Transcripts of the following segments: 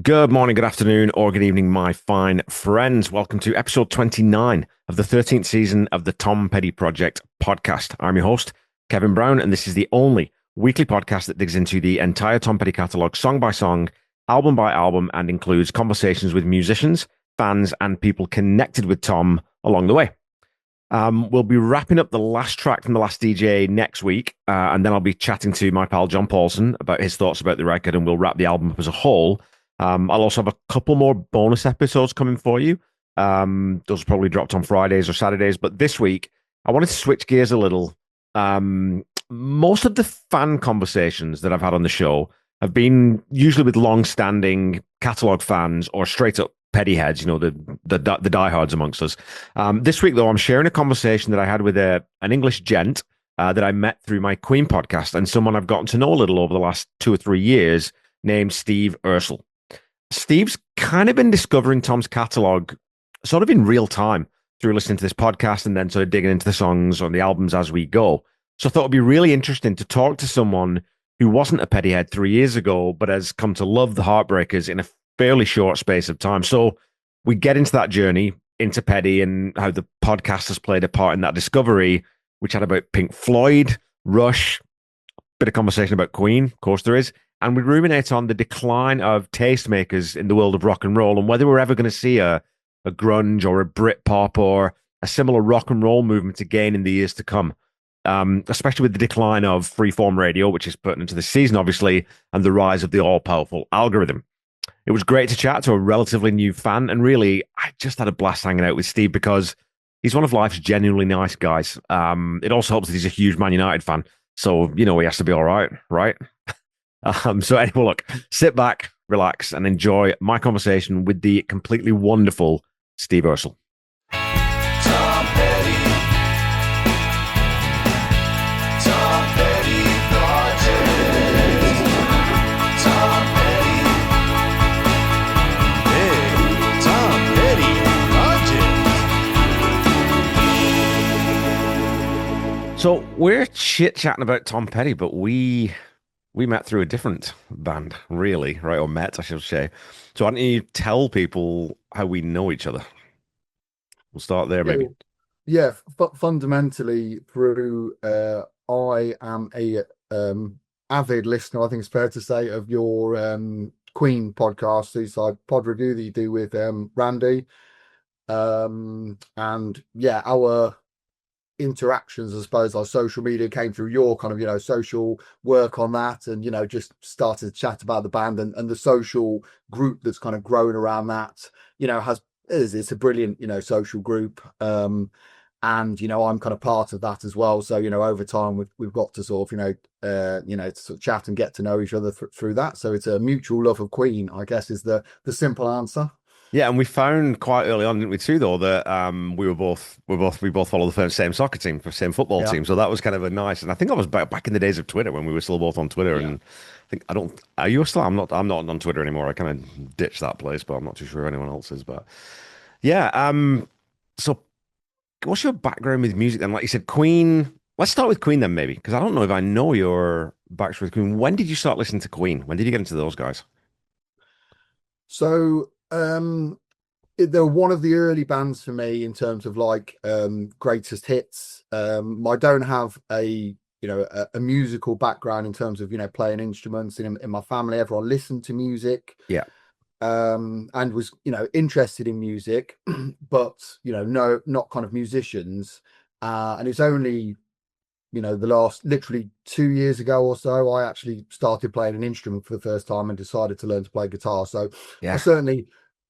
Good morning, good afternoon, or good evening, my fine friends. Welcome to episode 29 of the 13th season of the Tom Petty Project podcast. I'm your host, Kevin Brown, and this is the only weekly podcast that digs into the entire Tom Petty catalogue, song by song, album by album, and includes conversations with musicians, fans, and people connected with Tom along the way. We'll be wrapping up the last track from the last DJ next week, and then I'll be chatting to my pal John Paulson about his thoughts about the record, and we'll wrap the album up as a whole. I'll also have a couple more bonus episodes coming for you. Those will probably dropped on Fridays or Saturdays, but this week I wanted to switch gears a little. Most of the fan conversations that I've had on the show have been usually with long-standing catalog fans or straight-up Pettyheads, the diehards amongst us. This week, though, I'm sharing a conversation that I had with an English gent that I met through my Queen podcast and someone I've gotten to know a little over the last 2 or 3 years named Steve Ursell. Steve's kind of been discovering Tom's catalog sort of in real time through listening to this podcast and then sort of digging into the songs or the albums as we go. So I thought it'd be really interesting to talk to someone who wasn't a Pettyhead 3 years ago, but has come to love the Heartbreakers in a fairly short space of time. So we get into that journey into Petty and how the podcast has played a part in that discovery. We chat about Pink Floyd, Rush, bit of conversation about Queen, of course there is. And we ruminate on the decline of tastemakers in the world of rock and roll and whether we're ever going to see a grunge or a Britpop or a similar rock and roll movement again in the years to come. Especially with the decline of freeform radio, which is pertinent to this season, obviously, and the rise of the all-powerful algorithm. It was great to chat to a relatively new fan, and really, I just had a blast hanging out with Steve because he's one of life's genuinely nice guys. It also helps that he's a huge Man United fan, so, he has to be all right, right? So anyway, look, sit back, relax, and enjoy my conversation with the completely wonderful Steve Ursell. Tom Petty. Tom Petty Project. Tom Petty. Hey, Tom Petty Project. So we're chit-chatting about Tom Petty, but we met through a different band, really, right? Or met, I should say. So why don't you tell people how we know each other? We'll start there, maybe. Yeah, fundamentally through I am a avid listener, I think it's fair to say, of your Queen podcast, Seaside Pod Review that you do with Randy. And yeah, our interactions, I suppose, our social media came through your kind of, social work on that, and, just started to chat about the band and the social group that's kind of grown around that, it's a brilliant, social group. And, I'm kind of part of that as well. So, over time we've got to sort of, to sort of chat and get to know each other through that. So it's a mutual love of Queen, I guess, is the simple answer. Yeah, and we found quite early on, didn't we, too, though, that we both follow the same soccer team, same football team. So that was kind of a nice. And I think I was back in the days of Twitter when we were still both on Twitter. Yeah. And I think are you still? I'm not on Twitter anymore. I kind of ditched that place, but I'm not too sure anyone else is. But yeah, so what's your background with music then? Like you said, Queen. Let's start with Queen then, maybe, because I don't know if I know your backstory with Queen. When did you start listening to Queen? When did you get into those guys? So. They're one of the early bands for me in terms of like greatest hits. I don't have a musical background in terms of playing instruments in my family. Everyone listened to music, and was interested in music, but no, not kind of musicians. And it's only the last literally 2 years ago or so I actually started playing an instrument for the first time and decided to learn to play guitar. So I certainly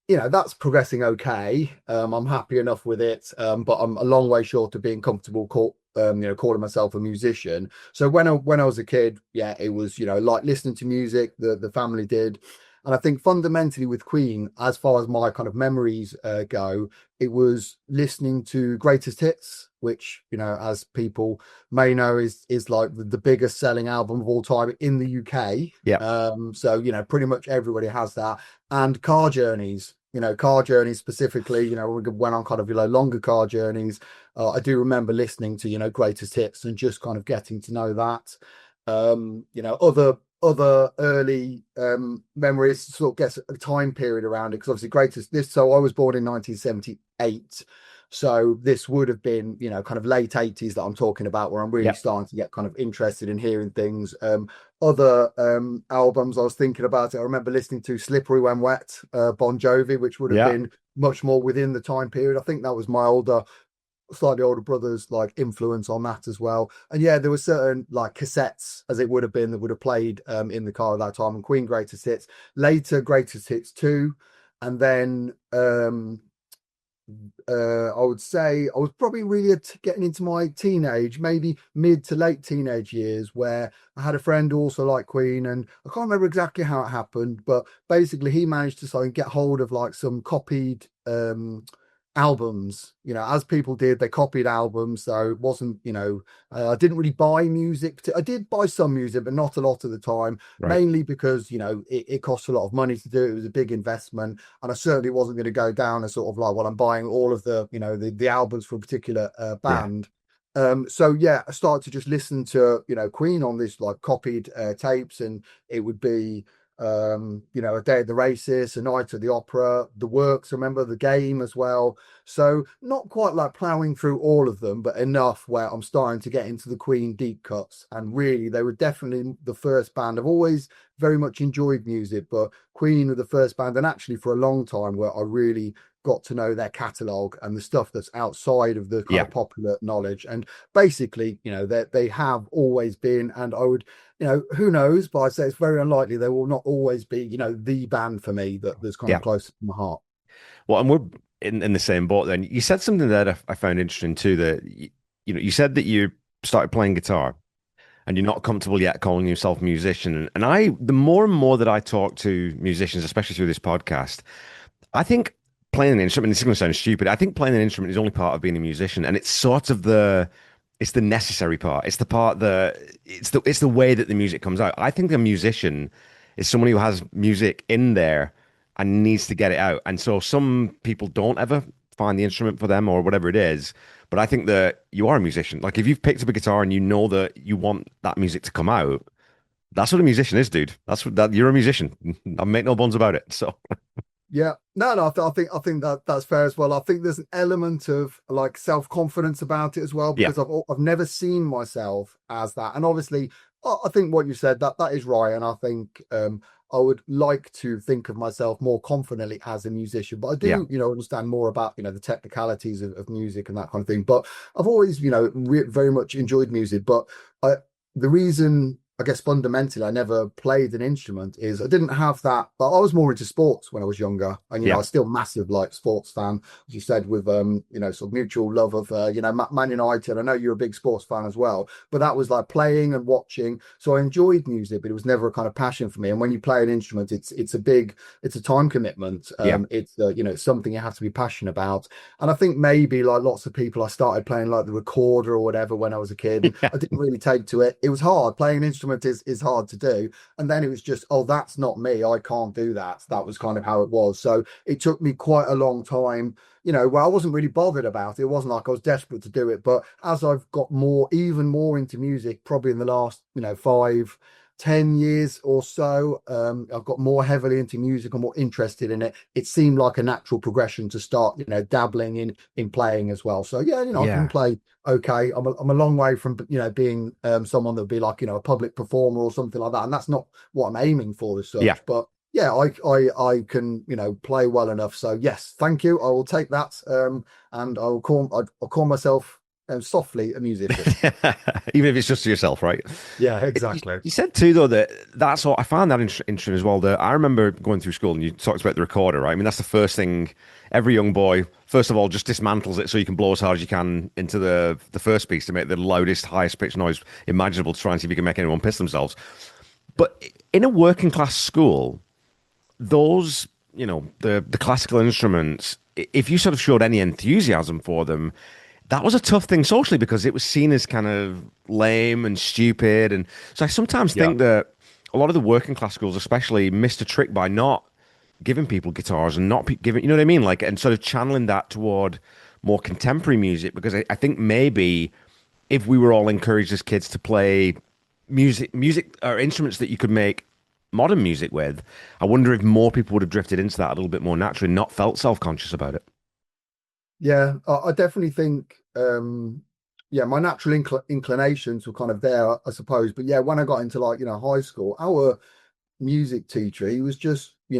that's progressing okay. I'm happy enough with it, but I'm a long way short of being comfortable calling myself a musician. So when I was a kid, it was like listening to music, the family did. And I think fundamentally with Queen, as far as my kind of memories go, it was listening to Greatest Hits, which, as people may know, is like the biggest selling album of all time in the UK. Yeah. So, pretty much everybody has that. And car journeys specifically, when on kind of, longer car journeys, I do remember listening to, Greatest Hits and just kind of getting to know that. other early memories, sort of gets a time period around it, because obviously greatest this. So I was born in 1978. So this would have been, kind of late 80s that I'm talking about, where I'm really Yeah. starting to get kind of interested in hearing things. Other albums I was thinking about it. I remember listening to Slippery When Wet, Bon Jovi, which would have Yeah. been much more within the time period. I think that was my slightly older brother's like influence on that as well. And yeah, there were certain like cassettes, as it would have been, that would have played in the car at that time, and Queen Greatest Hits, later Greatest Hits 2, and then I would say I was probably really getting into my teenage, maybe mid to late teenage years, where I had a friend who also liked Queen, and I can't remember exactly how it happened, but basically he managed to sort of get hold of like some copied albums, as people did. They copied albums, so it wasn't, I didn't really buy music. I did buy some music, but not a lot of the time, Right. mainly because it cost a lot of money to do. It was a big investment, and I certainly wasn't going to go down as sort of like, well, I'm buying all of the the albums for a particular Yeah. band. So yeah, I started to just listen to Queen on this like copied tapes, and it would be A Day at the Races, A Night at the Opera, The Works, remember The Game as well. So not quite like plowing through all of them, but enough where I'm starting to get into the Queen deep cuts. And really, they were definitely the first band. I've always very much enjoyed music, but Queen were the first band, and actually for a long time, where I really got to know their catalogue and the stuff that's outside of the kind Yeah. of popular knowledge. And basically, they have always been, and I would, who knows, but I'd say it's very unlikely they will not always be, the band for me that's kind Yeah. of close to my heart. Well, and we're in the same boat then. You said something that I found interesting too, that you said that you started playing guitar and you're not comfortable yet calling yourself a musician. And the more and more that I talk to musicians, especially through this podcast, I think playing an instrument, this is going to sound stupid, I think playing an instrument is only part of being a musician, and it's sort of it's the necessary part. It's the part that it's the way that the music comes out. I think a musician is someone who has music in there and needs to get it out. And so some people don't ever find the instrument for them or whatever it is. But I think that you are a musician. Like if you've picked up a guitar and you know that you want that music to come out, that's what a musician is, dude. You're a musician. I make no bones about it. So Yeah, no, I think that's fair as well. I think there's an element of like self-confidence about it as well, yeah, because I've never seen myself as that. And obviously, I think what you said, that is right. And I think I would like to think of myself more confidently as a musician, but I yeah, do, understand more about the technicalities of music and that kind of thing. But I've always, very much enjoyed music. But the reason, I guess, fundamentally I never played an instrument is I didn't have that, but I was more into sports when I was younger, and I yeah, was still massive like sports fan, as you said, with sort of mutual love of Man United. I know you're a big sports fan as well, but that was like playing and watching. So I enjoyed music, but it was never a kind of passion for me. And when you play an instrument, it's a time commitment. yeah, It's it's something you have to be passionate about. And I think maybe like lots of people, I started playing like the recorder or whatever when I was a kid, and yeah, I didn't really take to it. It was hard. Playing an instrument is hard to do, and then it was just, oh, that's not me, I can't do that. That was kind of how it was. So it took me quite a long time, where I wasn't really bothered about it. It wasn't like I was desperate to do it, but as I've got even more into music, probably in the last 5-10 years or so, I've got more heavily into music and more interested in it. It seemed like a natural progression to start dabbling in playing as well. So yeah, I can yeah, play okay. I'm a long way from being someone that would be like a public performer or something like that, and that's not what I'm aiming for as such. yeah. But yeah, I can play well enough. So yes, thank you. I will take that, and I'll call myself softly a musician. Even if it's just to yourself, right? Yeah, You, exactly. you said too, though, that that's all. I found that interesting as well. That I remember going through school and you talked about the recorder, right? I mean, that's the first thing every young boy, first of all, just dismantles it so you can blow as hard as you can into the first piece to make the loudest, highest pitched noise imaginable to try and see if you can make anyone piss themselves. But in a working class school, those, the classical instruments, if you sort of showed any enthusiasm for them, that was a tough thing socially because it was seen as kind of lame and stupid. And so I sometimes Yeah. think that a lot of the working class schools, especially, missed a trick by not giving people guitars and not giving, you know what I mean? Like, and sort of channeling that toward more contemporary music because I think maybe if we were all encouraged as kids to play music or instruments that you could make modern music with, I wonder if more people would have drifted into that a little bit more naturally, not felt self-conscious about it. Yeah, I definitely think, yeah, my natural inclinations were kind of there, I suppose. But yeah, when I got into like, high school, our music teacher, he was just, he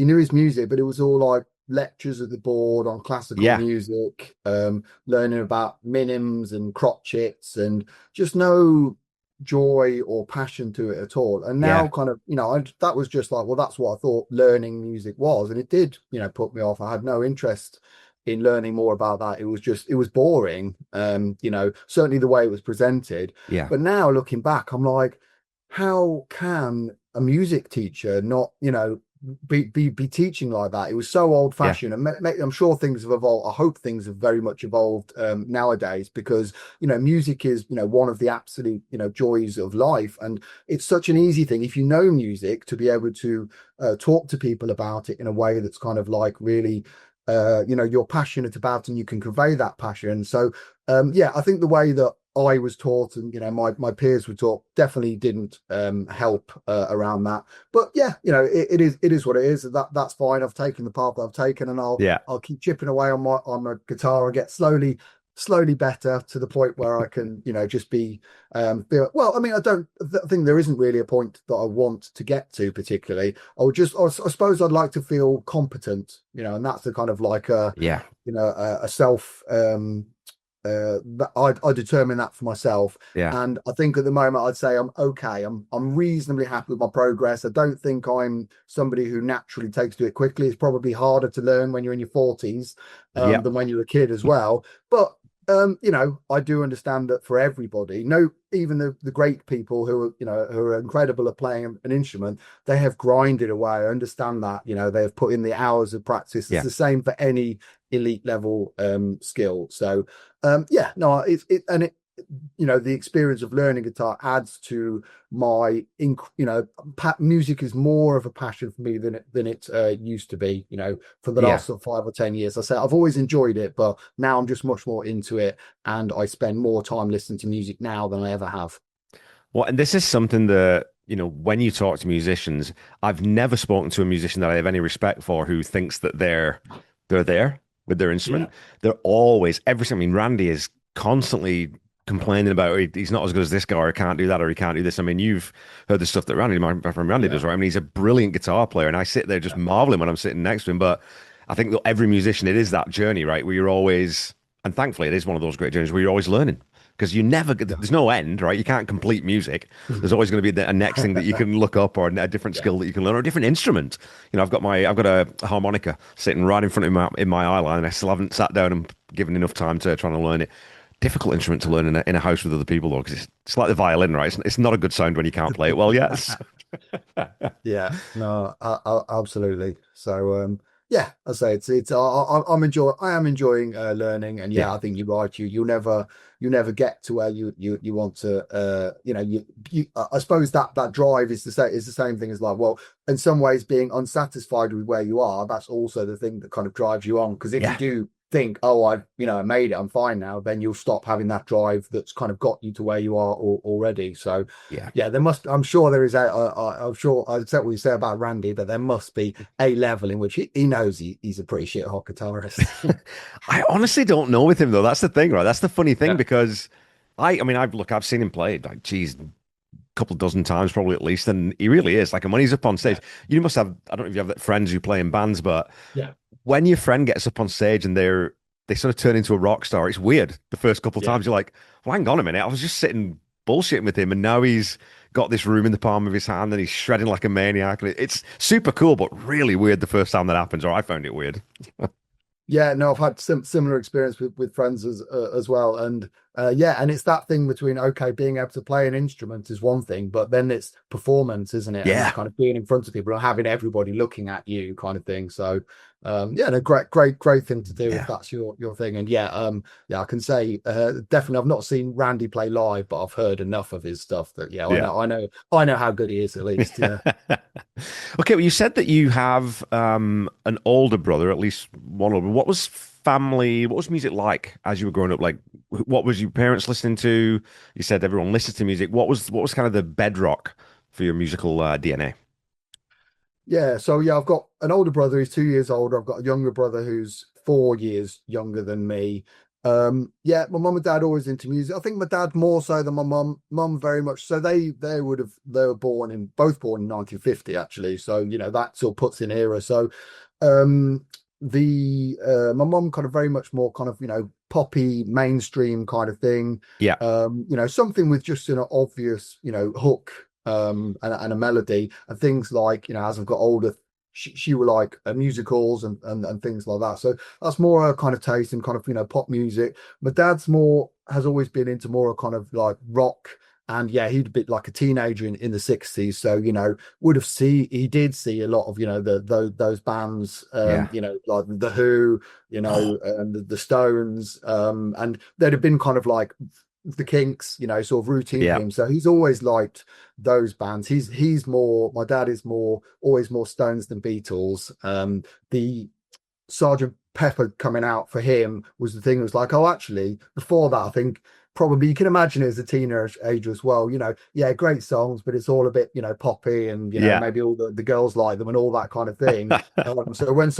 knew his music, but it was all like lectures at the board on classical Yeah, music, learning about minims and crotchets, and just no joy or passion to it at all. And now, yeah, kind of, that was just like, well, that's what I thought learning music was, and it did, put me off. I had no interest in learning more about that. It was boring, certainly the way it was presented. yeah, But now looking back, I'm like, how can a music teacher not, be teaching like that? It was so old yeah, fashioned, and I'm sure things have evolved. I hope things have very much evolved nowadays, because music is one of the absolute joys of life, and it's such an easy thing if you know music to be able to talk to people about it in a way that's kind of like really you're passionate about, and you can convey that passion. So yeah, I think the way that I was taught, and my peers were taught, definitely didn't help around that. But yeah, it is what it is. That's fine. I've taken the path that I've taken, and yeah, I'll keep chipping away on my guitar and get slowly better to the point where I can just be feel well. I mean, I think there isn't really a point that I want to get to particularly. I suppose I'd like to feel competent, and that's the kind of like yeah, a self that I determine that for myself. yeah, And I think at the moment I'd say I'm okay. I'm reasonably happy with my progress. I don't think I'm somebody who naturally takes to it quickly. It's probably harder to learn when you're in your 40s yeah, than when you're a kid as well. But I do understand that for everybody, no, even the great people who are, who are incredible at playing an instrument, they have grinded away. I understand that, they have put in the hours of practice. It's yeah. the same for any elite level skill. So yeah, no, the experience of learning guitar adds to my music is more of a passion for me than it used to be, for the Yeah. last sort of 5 or 10 years. I say I've always enjoyed it, but now I'm just much more into it, and I spend more time listening to music now than I ever have. Well, and this is something that, when you talk to musicians, I've never spoken to a musician that I have any respect for who thinks that they're there with their Yeah, instrument. They're always everything. I mean, Randy is constantly complaining about he's not as good as this guy, or he can't do that, or he can't do this. I mean, you've heard the stuff that my friend Randy yeah, does, right? I mean, he's a brilliant guitar player, and I sit there just yeah, marveling when I'm sitting next to him. But I think that every musician, it is that journey, right? Where you're always, and thankfully, it is one of those great journeys where you're always learning. Because you never, yeah, there's no end, right? You can't complete music. There's always going to be a next thing that you can look up, or a different yeah. skill that you can learn, or a different instrument. I've got a harmonica sitting right in front of my eye line, and I still haven't sat down and given enough time to trying to learn it. Difficult instrument to learn in a house with other people, though, because it's like the violin, right? It's not a good sound when you can't play it well. Yes. Yeah, no, absolutely. So, yeah, I say I am enjoying learning, and Yeah. yeah, I think you're right. You never get to where you want to. I suppose that drive is the same thing as like, well, in some ways, being unsatisfied with where you are. That's also the thing that kind of drives you on. Because if you Yeah. do think, oh, I made it, I'm fine now, then you'll stop having that drive that's kind of got you to where you are already. So Yeah. yeah, I'm sure there is I'm sure I accept what you say about Randy, but there must be a level in which he knows he's a pretty shit hot guitarist. I honestly don't know with him though. That's the thing, right? That's the funny thing Yeah, because I mean, I've seen him play like, geez, a couple dozen times probably at least, and he really is like, and when he's up on stage, yeah, you must have, I don't know if you have friends who play in bands, but yeah, when your friend gets up on stage and they sort of turn into a rock star, it's weird. The first couple of yeah. times you're like, well, hang on a minute, I was just sitting bullshitting with him, and now he's got this room in the palm of his hand and he's shredding like a maniac, and it's super cool, but really weird the first time that happens, or I found it weird. Yeah, no, I've had similar experience with friends as well, and yeah, and it's that thing between, okay, being able to play an instrument is one thing, but then it's performance, isn't it? And Yeah. kind of being in front of people and having everybody looking at you, kind of thing. So yeah, no, great thing to do if Yeah. that's your thing. And yeah, yeah, I can say definitely I've not seen Randy play live, but I've heard enough of his stuff that yeah, Yeah. I know how good he is at least. Yeah, Okay, well, you said that you have an older brother, at least one older. What was family? What was music like as you were growing up? Like, what was your parents listening to? You said everyone listens to music. What was kind of the bedrock for your musical DNA? Yeah, so yeah, I've got an older brother who's 2 years older. I've got a younger brother who's 4 years younger than me. Yeah, my mum and dad always into music. I think my dad more so than my mum. Mum very much so. They were both born in 1950 actually. So that sort of puts in era. So um the my mum kind of very much more kind of poppy mainstream kind of thing. Yeah, Something with just an obvious hook and a melody and things like as I've got older she were like musicals and things like that, so that's more a kind of taste in kind of pop music. My dad's more has always been into more kind of like rock, and yeah, he'd a bit like a teenager in the 60s, so he did see a lot of those bands, yeah, like the Who, the Stones, and there'd have been kind of like the Kinks, sort of routine yeah, for him. So he's always liked those bands. He's more, my dad is more, always more Stones than Beatles. The Sergeant Pepper coming out for him was the thing that was like, oh, actually, before that, I think probably you can imagine it as a teenager as well. Yeah, great songs, but it's all a bit, poppy, and yeah. maybe all the girls like them and all that kind of thing. So when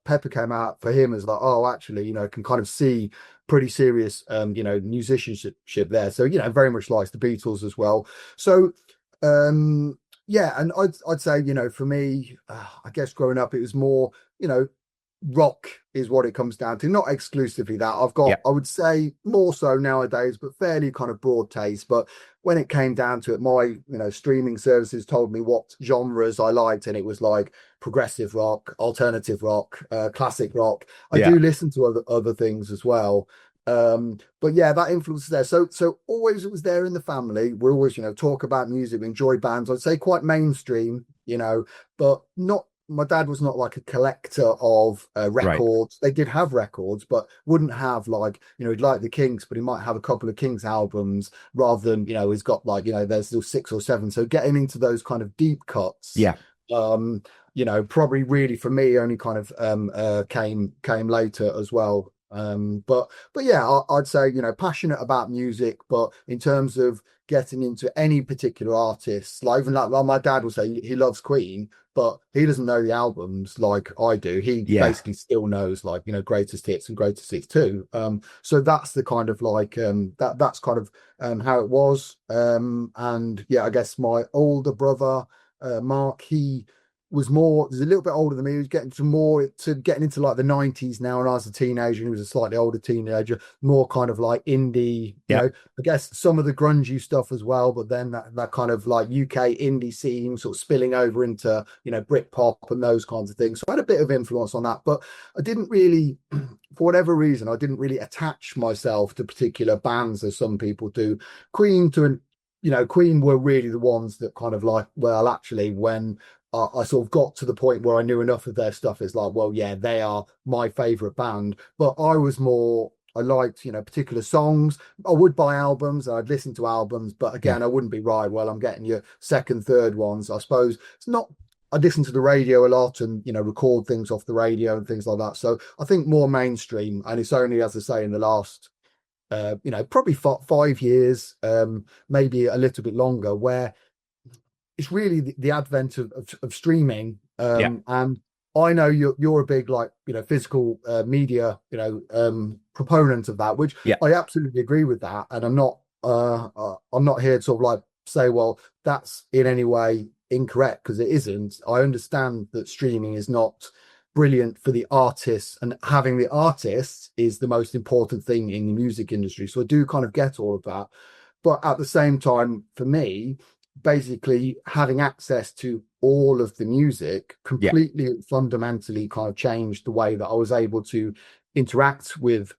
Pepper came out for him, it's like, oh, actually, can kind of see pretty serious, musicianship there. So very much likes the Beatles as well. So yeah, and I'd say for me, I guess growing up it was more rock is what it comes down to, not exclusively that. I've got, Yeah. I would say more so nowadays, but fairly kind of broad taste. But when it came down to it, my streaming services told me what genres I liked, and it was like progressive rock, alternative rock, classic rock. I Yeah. do listen to other things as well. But yeah, that influence is there. So always it was there in the family. We always, talk about music, we enjoy bands. I'd say quite mainstream, but not, my dad was not like a collector of Right. records. They did have records, but wouldn't have like, he'd like the Kinks, but he might have a couple of Kinks albums rather than, he's got like, there's still 6 or 7. So getting into those kind of deep cuts, Yeah. probably really for me only kind of came later as well. But yeah, I'd say passionate about music, but in terms of getting into any particular artists, like even like my dad will say he loves Queen, but he doesn't know the albums like I do. He Yeah. basically still knows like greatest hits and greatest hits too. So that's the kind of like that's kind of how it was. And yeah, I guess my older brother Mark, he was a little bit older than me. He was getting into like the 90s now, and I was a teenager, and he was a slightly older teenager, more kind of like indie, Yeah. I guess some of the grungy stuff as well, but then that kind of like UK indie scene sort of spilling over into, Britpop and those kinds of things. So I had a bit of influence on that, but I didn't really, for whatever reason, I didn't really attach myself to particular bands as some people do. Queen were really the ones that kind of like, well, actually, when I sort of got to the point where I knew enough of their stuff, it's like, well, yeah, they are my favorite band. But I liked, particular songs. I would buy albums, I'd listen to albums, but again, Yeah. I wouldn't be right. Well, I'm getting your second, third ones. I suppose it's not. I listen to the radio a lot and record things off the radio and things like that. So I think more mainstream, and it's only, as I say, in the last probably 5 years, maybe a little bit longer, where it's really the advent of streaming. Yeah. And I know you're a big like physical media proponent of that, which Yeah. I absolutely agree with that. And I'm not here to sort of like say, well, that's in any way incorrect, because it isn't. I understand that streaming is not brilliant for the artists, and having the artists is the most important thing in the music industry. So I do kind of get all of that. But at the same time, for me, basically having access to all of the music Yeah. completely and fundamentally kind of changed the way that I was able to interact with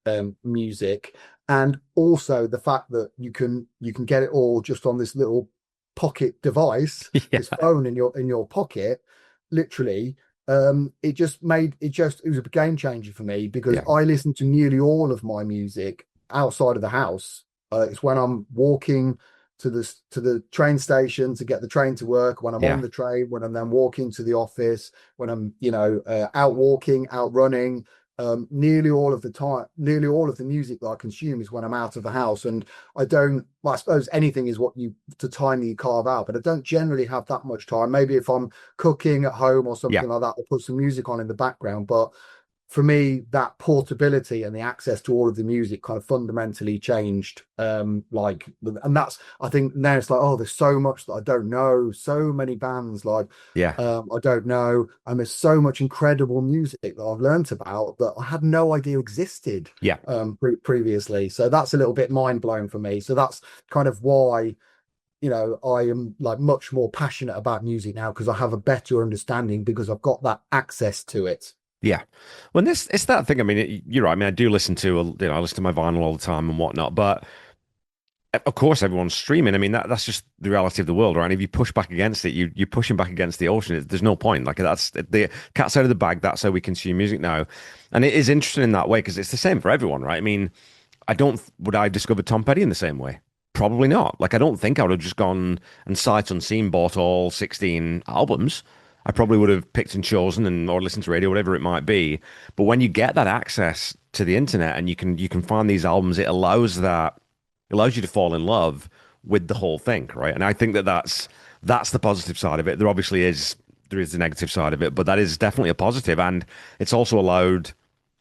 music. And also the fact that you can get it all just on this little pocket device, Yeah. this phone in your pocket, literally. It was a game changer for me, because Yeah. I listen to nearly all of my music outside of the house. It's when I'm walking to the train station to get the train to work, when I'm Yeah. on the train, when I'm then walking to the office, when I'm out walking, out running, nearly all of the time, nearly all of the music that I consume is when I'm out of the house, and I don't. Well, I suppose anything is what you the time that you carve out, but I don't generally have that much time. Maybe if I'm cooking at home or Yeah. something like that, I'll put some music on in the background. But for me, that portability and the access to all of the music kind of fundamentally changed. And that's, I think now it's like, oh, there's so much that I don't know, so many bands Yeah. I don't know, and there's so much incredible music that I've learnt about that I had no idea existed Yeah. previously. So that's a little bit mind blowing for me. So that's kind of why, I am like much more passionate about music now, because I have a better understanding, because I've got that access to it. Yeah. When this, it's that thing. I mean, you're right. I mean, I do listen to, I listen to my vinyl all the time and whatnot, but of course, everyone's streaming. I mean, that's just the reality of the world, right? And if you push back against it, you're pushing back against the ocean. There's no point. Like, that's the cat's out of the bag. That's how we consume music now. And it is interesting in that way, because it's the same for everyone, right? I mean, would I discover Tom Petty in the same way? Probably not. Like, I don't think I would have just gone and sight unseen bought all 16 albums. I probably would have picked and chosen or listened to radio, whatever it might be. But when you get that access to the internet and you can find these albums, it allows you to fall in love with the whole thing, right? And I think that's the positive side of it. There is the negative side of it, but that is definitely a positive. And it's also allowed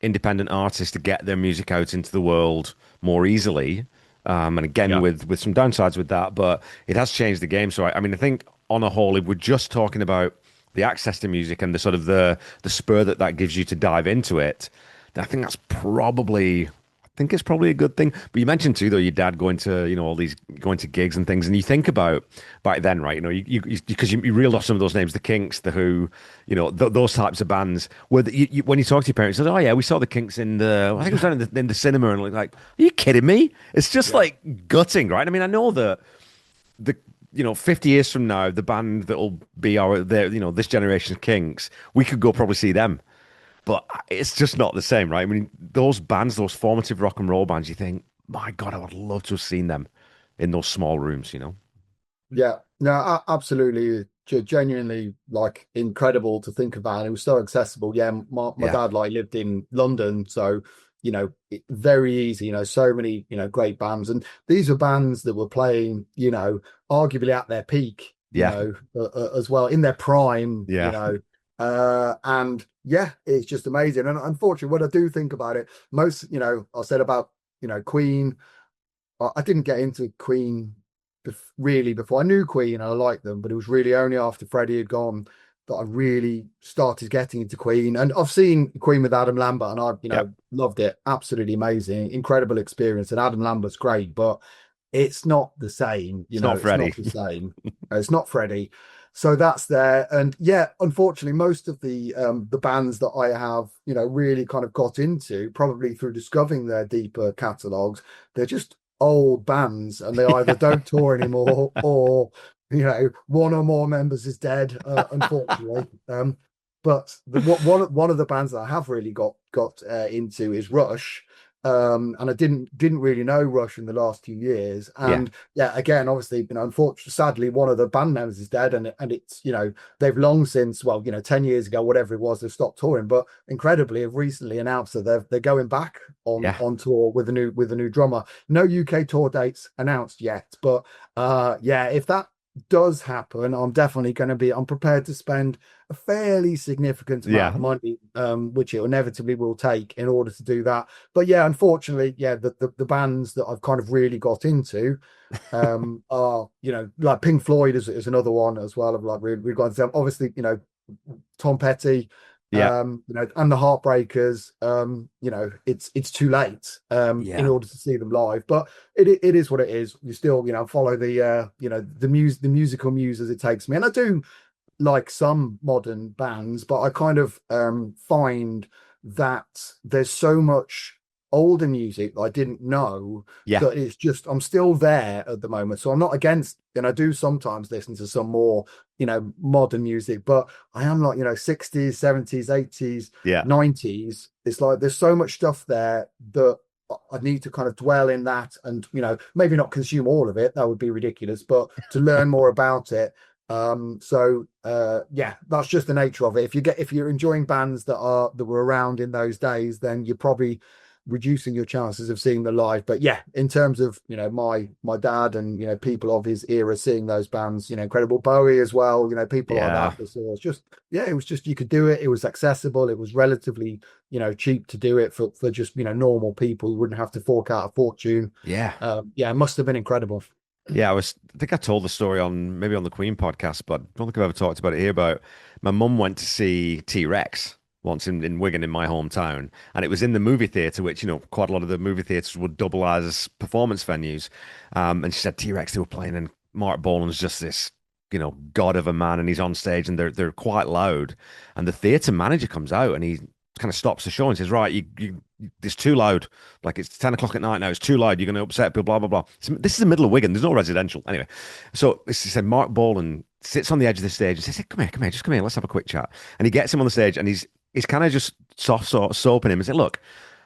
independent artists to get their music out into the world more easily. And again, Yeah. with some downsides with that, but it has changed the game. So I mean, I think on a whole, if we're just talking about the access to music and the sort of the spur that gives you to dive into it, then I think it's probably a good thing. But you mentioned too, though, your dad going to, all these going to gigs and things, and you think about back then, right? Because you reeled off some of those names, the Kinks, the Who, those types of bands. Where when you talk to your parents, you say, "Oh yeah, we saw the Kinks I think it was down in the cinema," and like, "Are you kidding me?" It's just like gutting, right? I mean, I know that the 50 years from now, the band that'll be this generation's Kinks, we could go probably see them. But it's just not the same, right? I mean, those bands, those formative rock and roll bands, you think, my God, I would love to have seen them in those small rooms, Yeah, no, absolutely, genuinely like incredible to think about. It was so accessible. Yeah, my Yeah. dad lived in London, so very easy. So many great bands, and these are bands that were playing, arguably at their peak. Yeah. As well in their prime. Yeah. And yeah, it's just amazing. And unfortunately, when I do think about it, most, I said about Queen. I didn't get into Queen really before. I knew Queen and I liked them, but it was really only after Freddie had gone that I really started getting into Queen. And I've seen Queen with Adam Lambert, and I loved it. Absolutely amazing, incredible experience. And Adam Lambert's great, but it's not the same. It's not Freddie. It's not the same. It's not Freddie. So that's there. And yeah, unfortunately, most of the bands that I have, really kind of got into, probably through discovering their deeper catalogues, they're just old bands, and they either don't tour anymore, or one or more members is dead, unfortunately. But one of the bands that I have really got into is Rush. And I didn't really know Rush in the last few years, and again, obviously, unfortunately, sadly, one of the band members is dead, and it's they've long since, 10 years ago, whatever it was, they've stopped touring, but incredibly have recently announced that they're going back on tour with a new drummer. No UK tour dates announced yet, but if that does happen, I'm definitely going to I'm prepared to spend a fairly significant amount of money, which it inevitably will take in order to do that. But yeah, unfortunately, the bands that I've kind of really got into are, like Pink Floyd is another one as well. Of like we've got them, obviously, Tom Petty, and the Heartbreakers. It's too late in order to see them live, but it is what it is. You still follow the the musical muse as it takes me, and I do like some modern bands, but I kind of find that there's so much older music that I didn't know that it's just, I'm still there at the moment. So I'm not against, and I do sometimes listen to some more modern music, but I am like 60s, 70s, 80s, 90s. It's like there's so much stuff there that I need to kind of dwell in that, and maybe not consume all of it, that would be ridiculous, but to learn more about it. Yeah, that's just the nature of it. If you're enjoying bands that were around in those days, then you're probably reducing your chances of seeing the live. But yeah, in terms of my dad and people of his era seeing those bands, Incredible Bowie as well, people like Yeah. that. So it's just it was just you could do it. It was accessible. It was relatively cheap to do it for just normal people who wouldn't have to fork out a fortune. Yeah. Yeah, it must have been incredible. Yeah, I think I told the story on maybe on the Queen podcast, but I don't think I've ever talked about it here. About my mum went to see T-Rex once in Wigan in my hometown, and it was in the movie theatre, which quite a lot of the movie theatres would double as performance venues. And she said T-Rex they were playing, and Mark Bolan's just this god of a man, and he's on stage, and they're quite loud, and the theatre manager comes out and he kind of stops the show and says, right, it's too loud. Like it's 10 o'clock at night now. It's too loud. You're going to upset people, blah, blah, blah. This is the middle of Wigan. There's no residential. Anyway, so he said, Mark Bolan sits on the edge of the stage and says, hey, come here, just come here. Let's have a quick chat. And he gets him on the stage and he's kind of just soft sort of soaping him and said, look,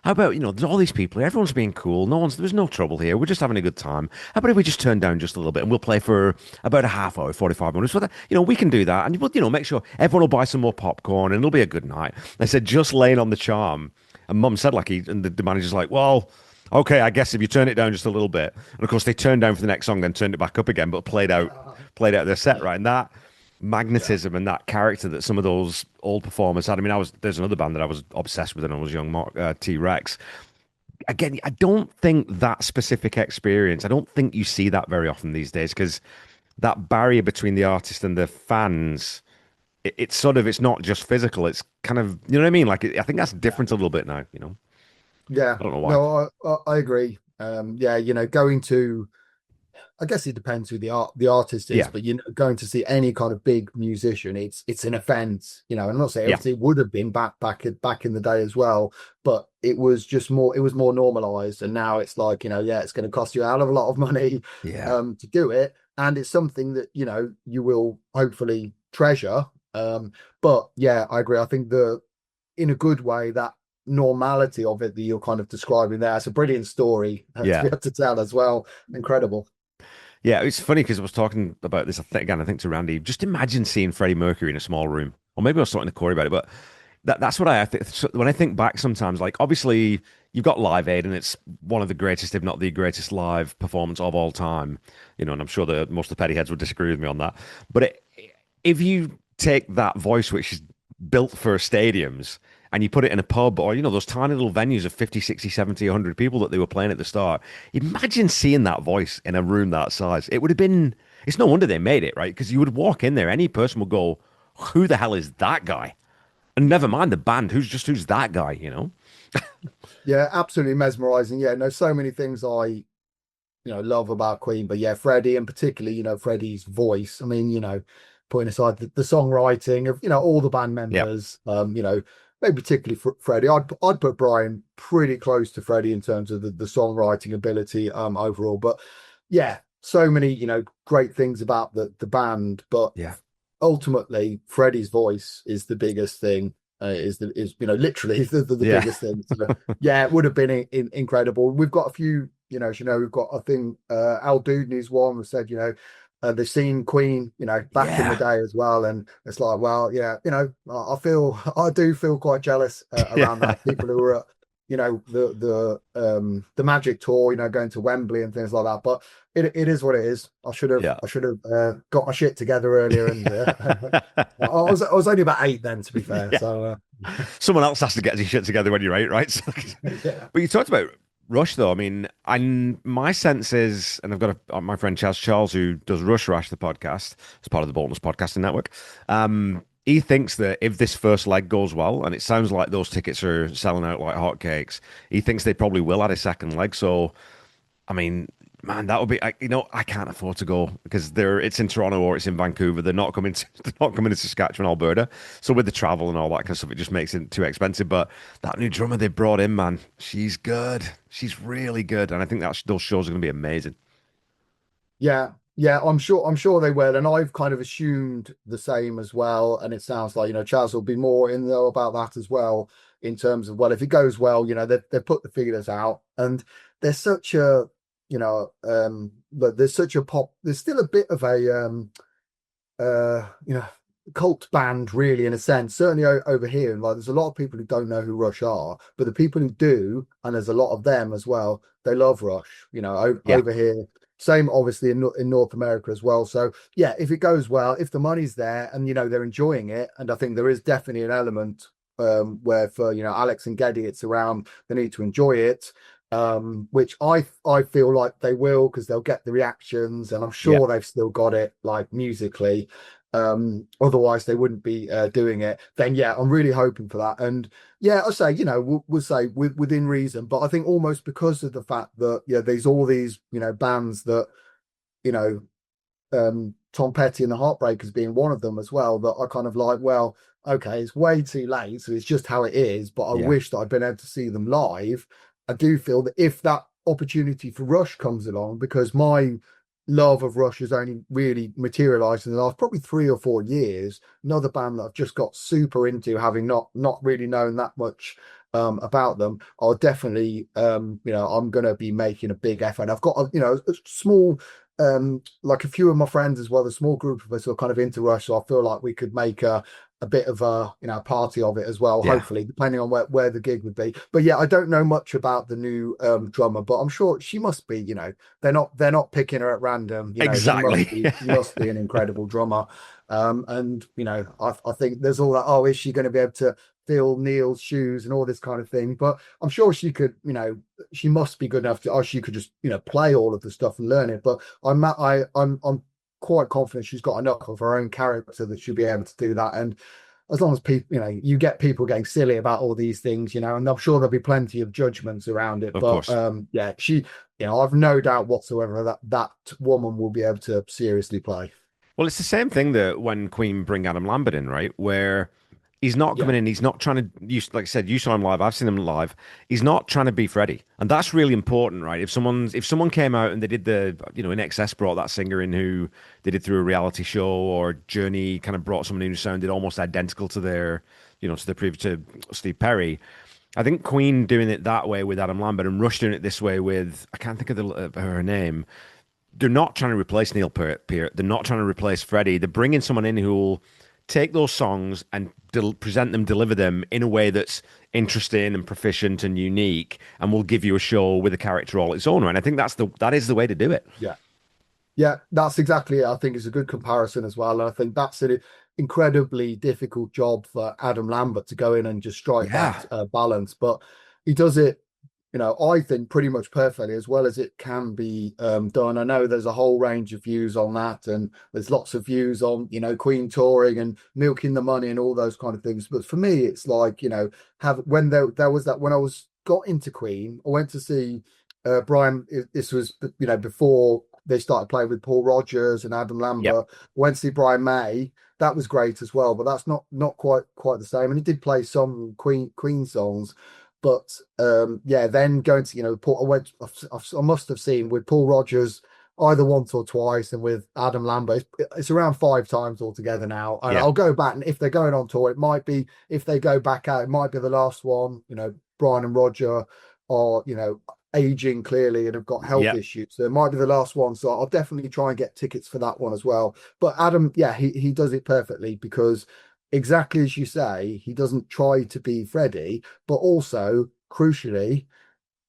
how about, there's all these people here. Everyone's being cool. There's no trouble here. We're just having a good time. How about if we just turn down just a little bit and we'll play for about a half hour, 45 minutes. So that, we can do that. And we'll, make sure everyone will buy some more popcorn and it'll be a good night. They said, just laying on the charm. And Mum said, and the manager's like, well, okay, I guess if you turn it down just a little bit. And of course, they turned down for the next song, then turned it back up again, but played out their set, right? And that magnetism and that character that some of those old performers had. I mean, there's another band that I was obsessed with when I was young, T-Rex. Again, I don't think that specific experience, I don't think you see that very often these days because that barrier between the artist and the fans, it's not just physical, it's kind of, you know what I mean? Like, I think that's different a little bit now. Yeah, I don't know why. no, I agree. Yeah, going to, I guess it depends who the artist is, Yeah. but going to see any kind of big musician, it's an event. And I'm not saying Yeah. it would have been back in the day as well, but it was more normalized, and now it's like it's going to cost you a hell of a lot of money Yeah. to do it, and it's something that you will hopefully treasure. But yeah, I agree. I think in a good way, that normality of it that you're kind of describing there, it's a brilliant story to be Yeah. able to tell as well. Incredible. Yeah, it's funny because I was talking about this, I think to Randy. Just imagine seeing Freddie Mercury in a small room. Or maybe I was talking to Corey about it, but that's what I think. So when I think back sometimes, like obviously you've got Live Aid and it's one of the greatest, if not the greatest live performance of all time, and I'm sure that most of the Pettyheads would disagree with me on that. But if you take that voice, which is built for stadiums, and you put it in a pub or, those tiny little venues of 50, 60, 70, 100 people that they were playing at the start, imagine seeing that voice in a room that size. It would have been, it's no wonder they made it, right? Because you would walk in there, any person would go, who the hell is that guy? And never mind the band, who's that guy? Yeah, absolutely mesmerizing. Yeah, no, so many things I love about Queen, but yeah, Freddie and particularly Freddie's voice. I mean, putting aside the songwriting of all the band Yeah. members, maybe particularly Freddie. I'd put Brian pretty close to Freddie in terms of the songwriting ability overall. But yeah, so many great things about the band, but Yeah. ultimately Freddie's voice is the biggest thing. Is literally the Yeah. biggest thing. So, yeah, it would have been incredible. We've got a few, we've got, I think Al Doodney's one who said they've seen Queen back in the day as well, and it's like, well, yeah, I do feel quite jealous around that. People who are at the Magic Tour, going to Wembley and things like that, but it is what it is. I should have got my shit together earlier, and I was only about 8 then, to be fair. Yeah. So Someone else has to get his shit together when you're 8, right? So, yeah. but you talked about Rush, though. I mean, my sense is, and I've got my friend Charles, who does Rush Rash, the podcast, as part of the Bolton's podcasting network. He thinks that if this first leg goes well, and it sounds like those tickets are selling out like hotcakes, he thinks they probably will add a second leg. So, I mean, man, that would be, I can't afford to go because it's in Toronto or it's in Vancouver. They're not coming to Saskatchewan, Alberta. So with the travel and all that kind of stuff, it just makes it too expensive. But that new drummer they brought in, man, she's good. She's really good, and I think those shows are going to be amazing. Yeah, I'm sure they will, and I've kind of assumed the same as well. And it sounds like Chaz will be more in know about that as well, in terms of, well, if it goes well, they've put the figures out, and there's such a but there's such a pop. There's still a bit of you know, cult band really in a sense, certainly over here. And like, there's a lot of people who don't know who Rush are, but the people who do, and there's a lot of them as well, they love Rush, you know, Yeah, over here. Same obviously in North America as well. So yeah, if it goes well, if the money's there and you know they're enjoying it, and I think there is definitely an element where for you know Alex and Geddy it's around they need to enjoy it, which I feel like they will because they'll get the reactions and I'm yeah, sure they've still got it like musically, otherwise they wouldn't be doing it. Then yeah, I'm really hoping for that. And yeah, I say, you know, we'll say within reason, but I think almost because of the fact that yeah there's all these you know bands that you know, Tom Petty and the Heartbreakers being one of them as well, that I kind of like, well, okay, it's way too late, so it's just how it is. But I yeah, wish that I'd been able to see them live. I do feel that if that opportunity for Rush comes along, because my love of Rush has only really materialized in the last probably 3 or 4 years, another band that I've just got super into, having not really known that much about them, I'll definitely you know, I'm gonna be making a big effort. I've got a, you know, a small like a few of my friends as well, the small group of us who are kind of into Rush, so I feel like we could make a bit of a you know party of it as well, yeah. hopefully, depending on where the gig would be. But yeah, I don't know much about the new drummer, but I'm sure she must be, you know, they're not picking her at random, you know, Exactly. she must be an incredible drummer. And you know, I think there's all that, oh, is she going to be able to fill Neil's shoes and all this kind of thing? But I'm sure she could, you know, she must be good enough to, or she could just, you know, play all of the stuff and learn it. But I'm quite confident she's got enough of her own character that she'll be able to do that. And as long as people, you know, you get people getting silly about all these things, you know, and I'm sure there'll be plenty of judgments around it. Of But course. yeah, she, you know, I've no doubt whatsoever that that woman will be able to seriously play. Well, it's the same thing that when Queen bring Adam Lambert in, right? Where he's not Yeah, coming in, he's not trying to, like I said, you saw him live, I've seen him live. He's not trying to be Freddie. And that's really important, right? If someone came out and they did the, you know, in excess brought that singer in who they did through a reality show, or Journey kind of brought someone in who sounded almost identical to their, you know, to the previous to Steve Perry. I think Queen doing it that way with Adam Lambert and Rush doing it this way with, I can't think of her name. They're not trying to replace Neil Peart. They're not trying to replace Freddie. They're bringing someone in who will take those songs and present them, deliver them in a way that's interesting and proficient and unique, and will give you a show with a character all its own. Right? And I think that is the way to do it. yeah. Yeah, that's exactly it. I think it's a good comparison as well. And I think that's an incredibly difficult job for Adam Lambert to go in and just strike Yeah, that balance. But he does it, you know, I think pretty much perfectly as well as it can be done. I know there's a whole range of views on that, and there's lots of views on, you know, Queen touring and milking the money and all those kind of things. But for me, it's like, you know, have when there was that when I was got into Queen, I went to see Brian. This was, you know, before they started playing with Paul Rodgers and Adam yep, Lambert. Went to see Brian May. That was great as well, but that's not quite the same. And he did play some Queen songs, but yeah, then going to, you know, Paul, I must have seen with Paul Rodgers either once or twice, and with Adam Lambert, it's around 5 times altogether now. And yeah, I'll go back, and if they're going on tour, it might be, if they go back out, it might be the last one. You know, Brian and Roger are, you know, aging clearly and have got health yep, issues. So it might be the last one. So I'll definitely try and get tickets for that one as well. But Adam, yeah, he does it perfectly because exactly as you say, he doesn't try to be Freddie, but also crucially,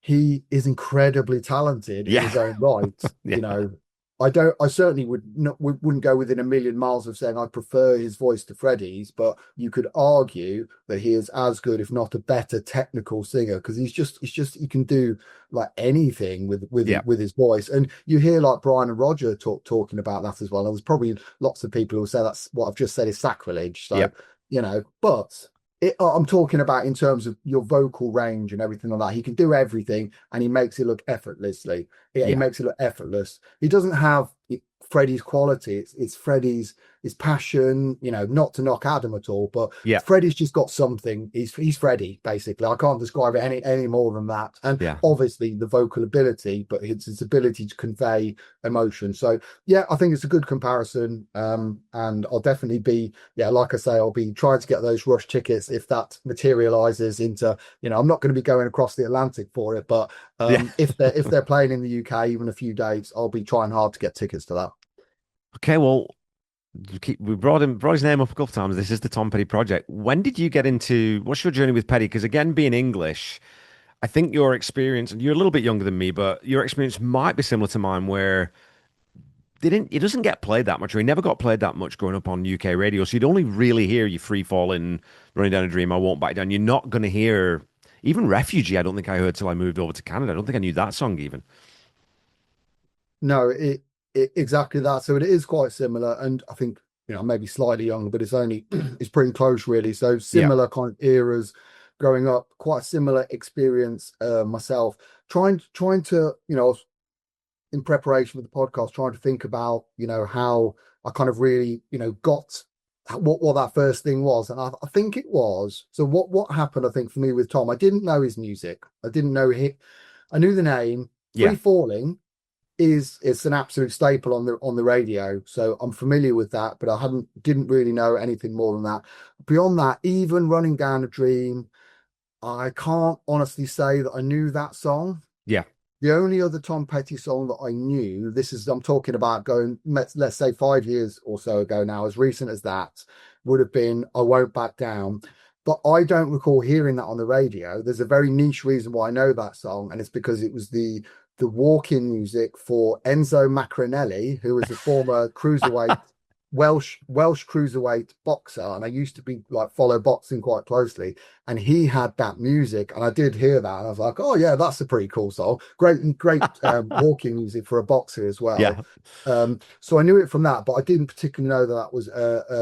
he is incredibly talented in his yeah, own right. yeah, You know, I certainly wouldn't go within a million miles of saying I prefer his voice to Freddie's, but you could argue that he is as good, if not a better technical singer, because he can do like anything yeah, with his voice. And you hear like Brian and Roger talking about that as well. And there's probably lots of people who say that's what I've just said is sacrilege. So, yep, you know, but I'm talking about in terms of your vocal range and everything like that. He can do everything, and he makes it look effortlessly. He yeah, makes it look effortless. He doesn't have Freddie's quality. It's Freddie's his passion. You know, not to knock Adam at all, but yeah, Freddie's just got something. He's Freddie basically. I can't describe it any more than that. And yeah. obviously the vocal ability, but it's his ability to convey emotion. So yeah, I think it's a good comparison. And I'll definitely be, yeah, like I say, I'll be trying to get those Rush tickets if that materializes into, you know, I'm not going to be going across the Atlantic for it, but Yeah. if they're playing in the UK even a few days, I'll be trying hard to get tickets to that. Okay, well, We brought his name up a couple of times. This is the Tom Petty project. When did you get into what's your journey with Petty? Because again, being English, I think your experience, and you're a little bit younger than me, but your experience might be similar to mine, where it doesn't get played that much, or he never got played that much growing up on UK radio. So you'd only really hear you free falling, running down a dream, I won't back down. You're not going to hear even Refugee. I don't think I heard till I moved over to Canada. I don't think I knew that song even. No, it exactly that. So it is quite similar, and I think maybe slightly younger, but it's only it's pretty close really. So Yeah. similar kind of eras growing up, quite a similar experience myself. Trying to in preparation for the podcast, trying to think about how I kind of really got what that first thing was, and I think it was so. What happened? I think for me with Tom, I didn't know his music. I didn't know I knew the name. Yeah. Free Falling it's an absolute staple on the radio, so I'm familiar with that, but I didn't really know anything more than that. Beyond that, even Running Down a Dream, I can't honestly say that I knew that song. Yeah. The only other Tom Petty song that I knew, I'm talking about going, let's say 5 years or so ago now, as recent as that, would have been I Won't Back Down. But I don't recall hearing that on the radio. There's a very niche reason why I know that song, and it's because it was the walk-in music for Enzo Macronelli, who was a former cruiserweight Welsh cruiserweight boxer, and I used to be follow boxing quite closely, and he had that music, and I did hear that, and I was like, oh yeah, that's a pretty cool song. Great walking music for a boxer as well. Yeah. So I knew it from that, but I didn't particularly know that was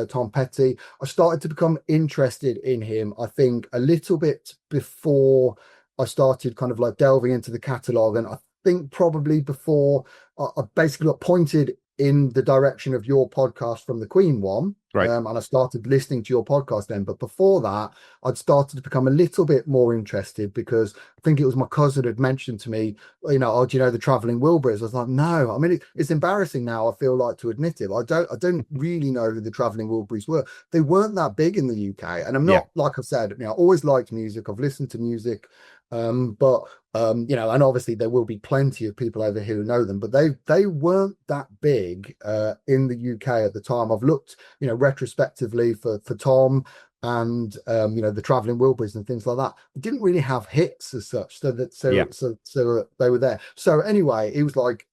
Tom Petty. I started to become interested in him, I think, a little bit before I started kind of delving into the catalogue, and I think probably before I basically got pointed in the direction of your podcast from the Queen one. Right. And I started listening to your podcast then. But before that, I'd started to become a little bit more interested because I think it was my cousin had mentioned to me, oh, do you know the Traveling Wilburys? I was like, no. I mean, it's embarrassing now, I feel like, to admit it. I don't really know who the Traveling Wilburys were. They weren't that big in the UK. And I'm not, like I've said, I always liked music. I've listened to music. But and obviously there will be plenty of people over here who know them, but they weren't that big in the UK at the time. I've looked, retrospectively for Tom and the Traveling Wilburys and things like that. They didn't really have hits as such, so they were there. So anyway, it was like,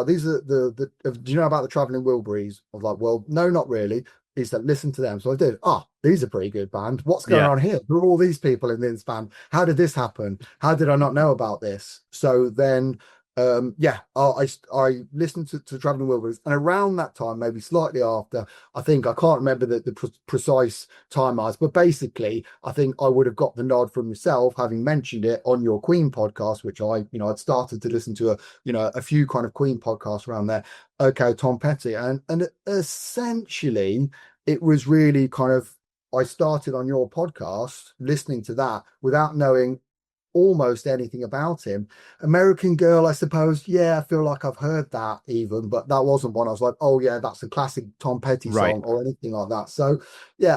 these are the do you know about the Traveling Wilburys? I was like, well, no, not really. He said, listen to them. So I did. These are pretty good band. What's going on here? There are all these people in this band. How did this happen? How did I not know about this? So then, I listened to Traveling Wilburys, and around that time, maybe slightly after, I can't remember the precise time I was, but basically, I think I would have got the nod from yourself, having mentioned it on your Queen podcast, which I'd started to listen to a few kind of Queen podcasts around there. Okay, Tom Petty, and essentially, it was really kind of, I started on your podcast listening to that without knowing almost anything about him. American Girl, I suppose, I feel like I've heard that even, but that wasn't one I was like, oh yeah, that's a classic Tom Petty song or anything like that. So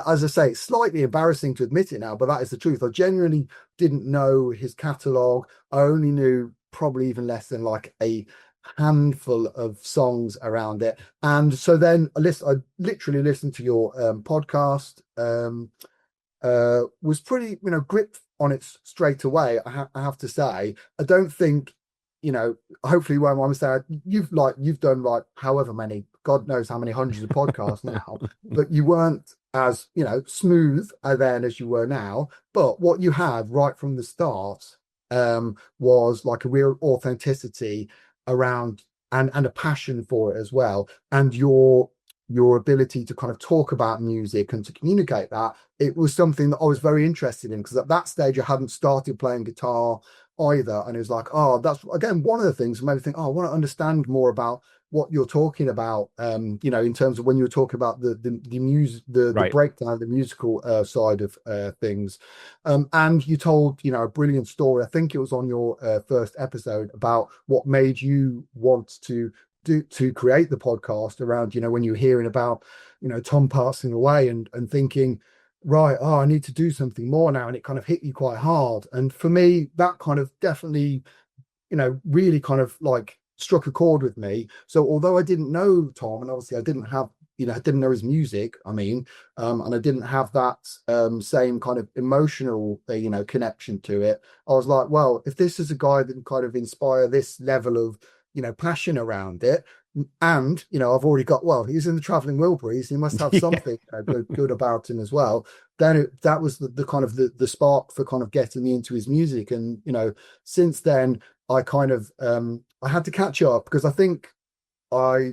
as I say, it's slightly embarrassing to admit it now, but that is the truth. I genuinely didn't know his catalogue. I only knew probably even less than a handful of songs around it, and so then I literally listened to your podcast. Was pretty gripped on it straight away. I have to say, I don't think hopefully when I'm saying you've done however many, God knows how many hundreds of podcasts now, but you weren't as smooth then as you were now. But what you had right from the start was a real authenticity around and a passion for it as well, and your ability to kind of talk about music and to communicate that. It was something that I was very interested in, because at that stage I hadn't started playing guitar either, and it was like, that's again one of the things that made me think, I want to understand more about what you're talking about, in terms of when you were talking about the music, the breakdown, the musical side of things. And you told, a brilliant story. I think it was on your first episode about what made you want to create the podcast around, when you're hearing about, Tom passing away and thinking, right, I need to do something more now. And it kind of hit you quite hard. And for me, that kind of definitely, really kind of struck a chord with me. So although I didn't know Tom, and obviously I didn't have I didn't know his music. I mean, and I didn't have that same kind of emotional, connection to it. I was like, well, if this is a guy that can kind of inspire this level of, passion around it, and I've already got, well, he's in the Traveling Wilburys, he must have Yeah. something good about him as well. Then that was the kind of the spark for kind of getting me into his music. And since then I kind of I had to catch up, because I think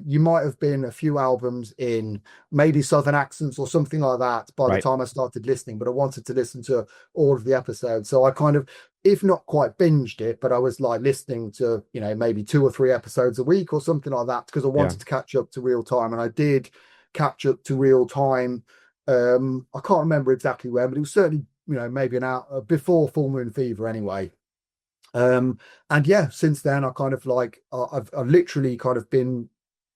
you might have been a few albums in, maybe Southern Accents or something like that, by the Right. time I started listening, but I wanted to listen to all of the episodes. So I kind of, if not quite binged it, but I was like listening to, maybe 2 or 3 episodes a week or something like that, because I Yeah. wanted to catch up to real time. And I did catch up to real time. I can't remember exactly when, but it was certainly, maybe an hour before Full Moon Fever anyway. And yeah, since then I kind of like I've literally kind of been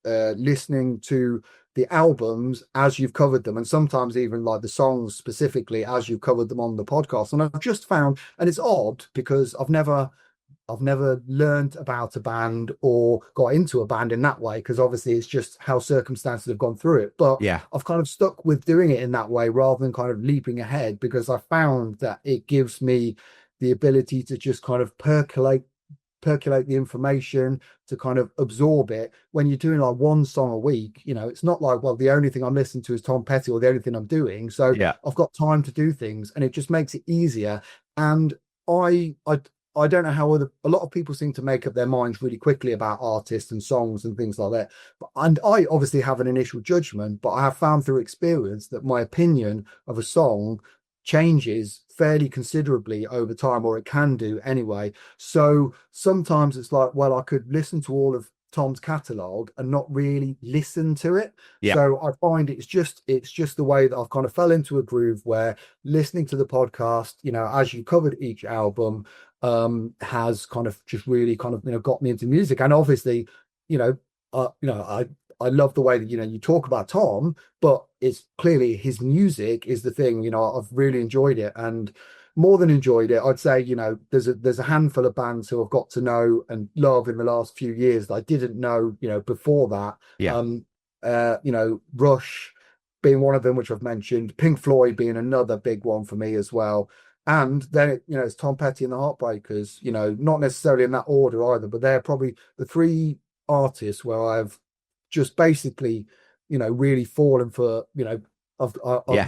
listening to the albums as you've covered them, and sometimes even like the songs specifically as you've covered them on the podcast. And I've just found, and it's odd because I've never learned about a band or got into a band in that way, because obviously it's just how circumstances have gone through it. But Yeah. I've kind of stuck with doing it in that way rather than kind of leaping ahead, because I found that it gives me the ability to just kind of percolate the information, to kind of absorb it. When you're doing like one song a week, it's not like, well, the only thing I'm listening to is Tom Petty, or the only thing I'm doing. So Yeah. I've got time to do things, and it just makes it easier. And I don't know how a lot of people seem to make up their minds really quickly about artists and songs and things like that. And I obviously have an initial judgment, but I have found through experience that my opinion of a song changes fairly considerably over time, or it can do anyway. So sometimes it's like, well, I could listen to all of Tom's catalogue and not really listen to it. Yeah. So I find it's just the way that I've kind of fell into a groove where listening to the podcast, as you covered each album, has kind of just really kind of got me into music. And obviously, I love the way that you talk about Tom, but it's clearly his music is the thing. I've really enjoyed it, and more than enjoyed it, I'd say there's a handful of bands who I've got to know and love in the last few years that I didn't know before that. Yeah. Rush being one of them, which I've mentioned, Pink Floyd being another big one for me as well. And then it's Tom Petty and the Heartbreakers, not necessarily in that order either, but they're probably the three artists where I've just basically, really fallen for, I've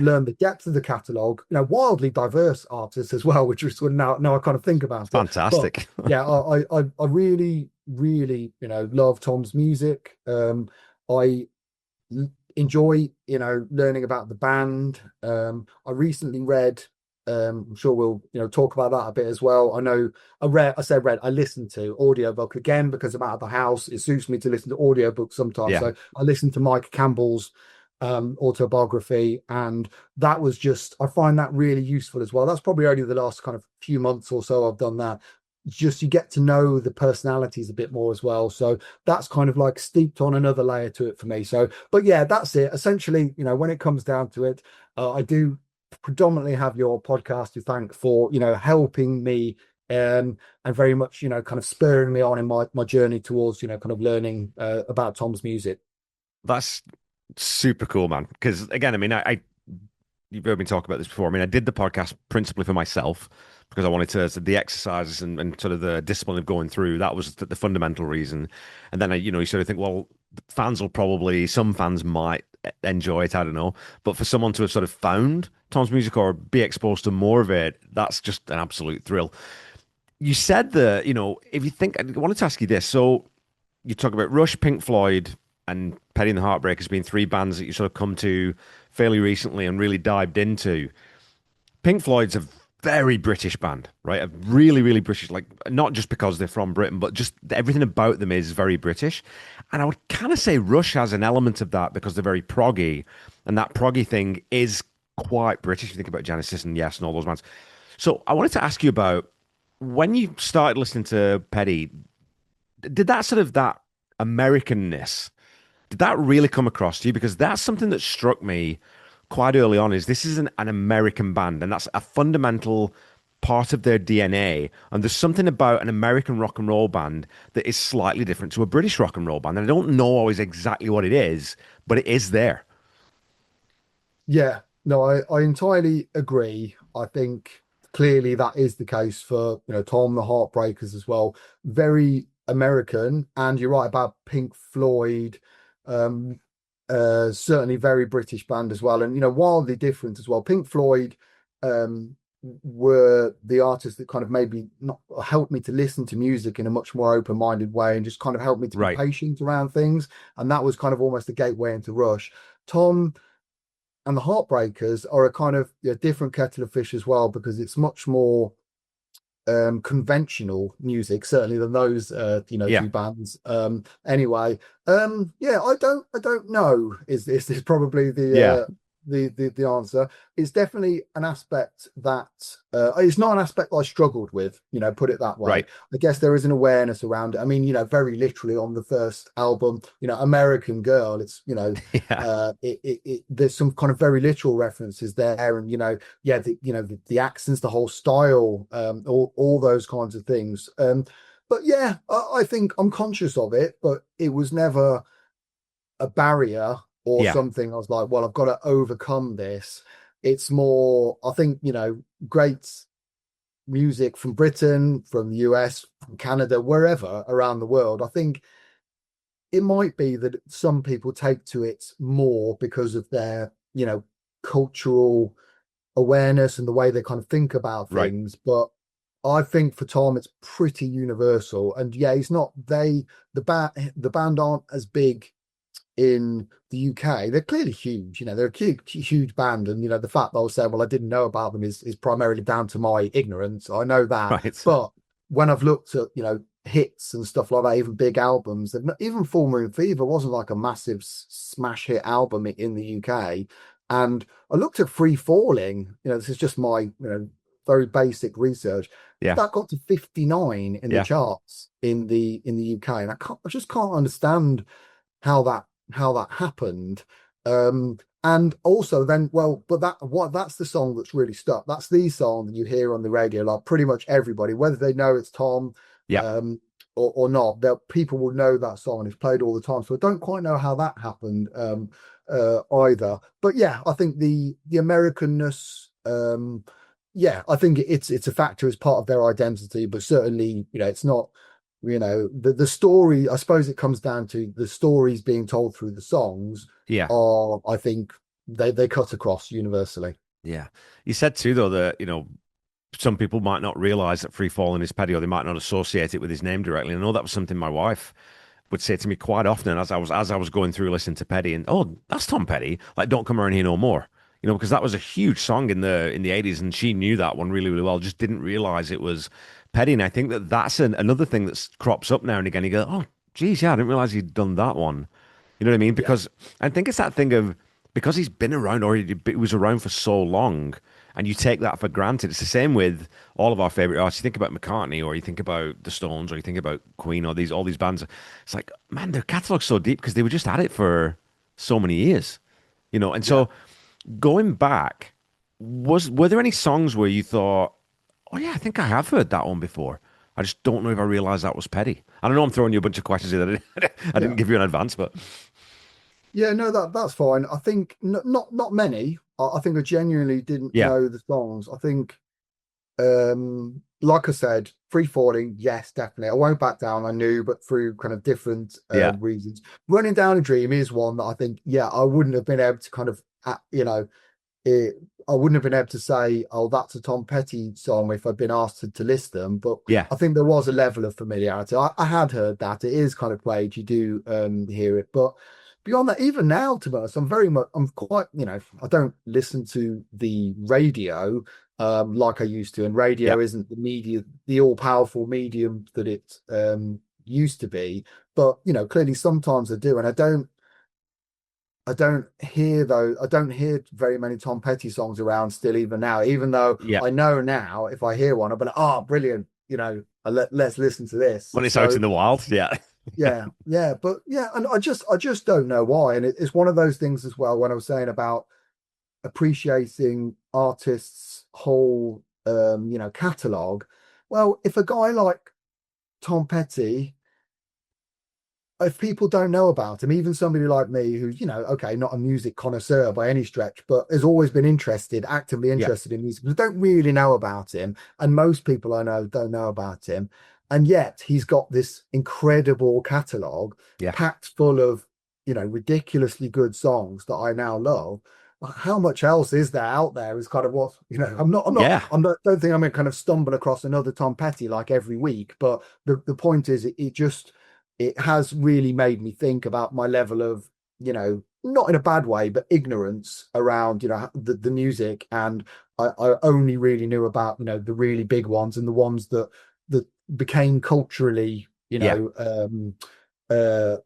learned the depth of the catalogue, wildly diverse artists as well, which is now I kind of think about it. Fantastic. But, yeah, I really, really, love Tom's music. I enjoy, learning about the band. I recently read, I'm sure we'll talk about that a bit as well. I listen to audiobook again because I'm out of the house. It suits me to listen to audiobooks sometimes. Yeah. So I listened to Mike Campbell's autobiography, and that was I find that really useful as well. That's probably only the last kind of few months or so I've done that. Just you get to know the personalities a bit more as well. So that's kind of like steeped on another layer to it for me. So, but yeah, that's it. Essentially, when it comes down to it, I do predominantly have your podcast to thank for helping me and very much kind of spurring me on in my journey towards kind of learning about Tom's music. That's super cool, man. Because again, I mean, you've heard me talk about this before. I mean, I did the podcast principally for myself because I wanted to the exercises and sort of the discipline of going through. That was the fundamental reason. And then you sort of think, well, some fans might enjoy it. I don't know, but for someone to have sort of found Tom's music or be exposed to more of it, that's just an absolute thrill. You said that, if you think, I wanted to ask you this. So you talk about Rush, Pink Floyd, and Petty and the Heartbreakers being three bands that you sort of come to fairly recently and really dived into. Pink Floyd's a very British band, right? A really, really British, like not just because they're from Britain, but just everything about them is very British. And I would kind of say Rush has an element of that because they're very proggy, and that proggy thing is quite British. You think about Genesis and Yes and all those bands. So I wanted to ask you about when you started listening to Petty, did that sort of that Americanness, did that really come across to you? Because that's something that struck me quite early on, is this is an American band, and that's a fundamental part of their DNA. And there's something about an American rock and roll band that is slightly different to a British rock and roll band. And I don't know always exactly what it is, but it is there. Yeah, no, I entirely agree. I think clearly that is the case for, Tom the Heartbreakers as well. Very American, and you're right about Pink Floyd. Um, Certainly very British band as well, and wildly different as well. Pink Floyd um were the artists that kind of maybe not helped me to listen to music in a much more open-minded way and just kind of helped me to be Right. patient around things. And that was kind of almost a gateway into Rush. Tom and the Heartbreakers are a kind of different kettle of fish as well, because it's much more conventional music certainly than those Yeah. two bands. Anyway, yeah, I don't know is probably Yeah. the answer. It's definitely an aspect that it's not an aspect I struggled with, put it that way. Right. I guess there is an awareness around it. I mean, very literally on the first album, American Girl, it's Yeah. there's some kind of very literal references there, and yeah, the accents, the whole style, all those kinds of things. But yeah, I think I'm conscious of it, but it was never a barrier or Yeah. something I was like, well, I've got to overcome this. It's more, I think, great music from Britain, from the US, from Canada, wherever around the world. I think it might be that some people take to it more because of their, cultural awareness and the way they kind of think about Right. things. But I think for Tom, it's pretty universal. And yeah, he's not the band aren't as big in the UK. They're clearly huge. They're a huge band, and the fact that I was saying, well, I didn't know about them is primarily down to my ignorance. I know that, Right. but when I've looked at hits and stuff like that, even big albums, even Full Moon Fever wasn't like a massive smash hit album in the UK. And I looked at Free Falling. This is just my very basic research. Yeah. That got to 59 in the Yeah. charts in the UK, and I just can't understand how that happened. And also then, well, but that's the song that's really stuck. That's the song that you hear on the radio, like pretty much everybody, whether they know it's Tom Yeah. um or not, people will know that song and it's played all the time. So I don't quite know how that happened either. But yeah, I think the Americanness, yeah, I think it's a factor as part of their identity, but certainly, it's not, the story. I suppose it comes down to the stories being told through the songs Yeah. are, I think, they cut across universally. Yeah. You said too, though, that, some people might not realize that Free Falling is Petty, or they might not associate it with his name directly. I know that was something my wife would say to me quite often as I was going through listening to Petty, and oh, that's Tom Petty. Like, Don't Come Around Here No More. Because that was a huge song in the 80s, and she knew that one really, really well, just didn't realize it was Petty. And I think that's another thing that crops up now and again. You go, oh, geez, yeah, I didn't realize he'd done that one. You know what I mean? Yeah, Because I think it's that thing of, because he's been around, or he was around for so long, and you take that for granted. It's the same with all of our favorite artists. You think about McCartney, or you think about the Stones, or you think about Queen, or all these bands. It's like, man, their catalog's so deep because they were just at it for so many years. And yeah. so going back, were there any songs where you thought, oh yeah, I think I have heard that one before? I just don't know if I realized that was Petty. I don't know. I'm throwing you a bunch of questions here that I didn't Yeah. give you in advance, but Yeah, no, that's fine. I think not many. I think I genuinely didn't yeah, know the songs. I think, like I said, Free Falling, yes, definitely. I won't back down. I knew, but through kind of different yeah, reasons. Running Down a Dream is one that I think, yeah, I wouldn't have been able to kind of, it, I wouldn't have been able to say, oh, that's a Tom Petty song if I'd been asked to list them. But yeah, I think there was a level of familiarity. I had heard that. It is kind of played. You do hear it. But beyond that, even now, to be honest, I'm quite, I don't listen to the radio like I used to. And yeah, radio isn't the all-powerful medium that it used to be. But, clearly sometimes I do. And I don't hear very many Tom Petty songs around still, even now, even though yeah. I know now if I hear one, I'll be like, oh, brilliant, let's listen to this. When it's out So in the wild, yeah, yeah, but yeah, and I just don't know why. And it's one of those things as well, when I was saying about appreciating artists' whole catalogue. Well, if a guy like Tom Petty if people don't know about him, even somebody like me who, okay, not a music connoisseur by any stretch, but has always been actively Yeah, interested in music, but don't really know about him. And most people I know don't know about him. And yet he's got this incredible catalogue yeah, packed full of, ridiculously good songs that I now love. How much else is there out there is kind of what, yeah, don't think I'm going to kind of stumble across another Tom Petty like every week. But the point is, it has really made me think about my level of, not in a bad way, but ignorance around, the music. And I only really knew about, the really big ones and the ones that became culturally, yeah.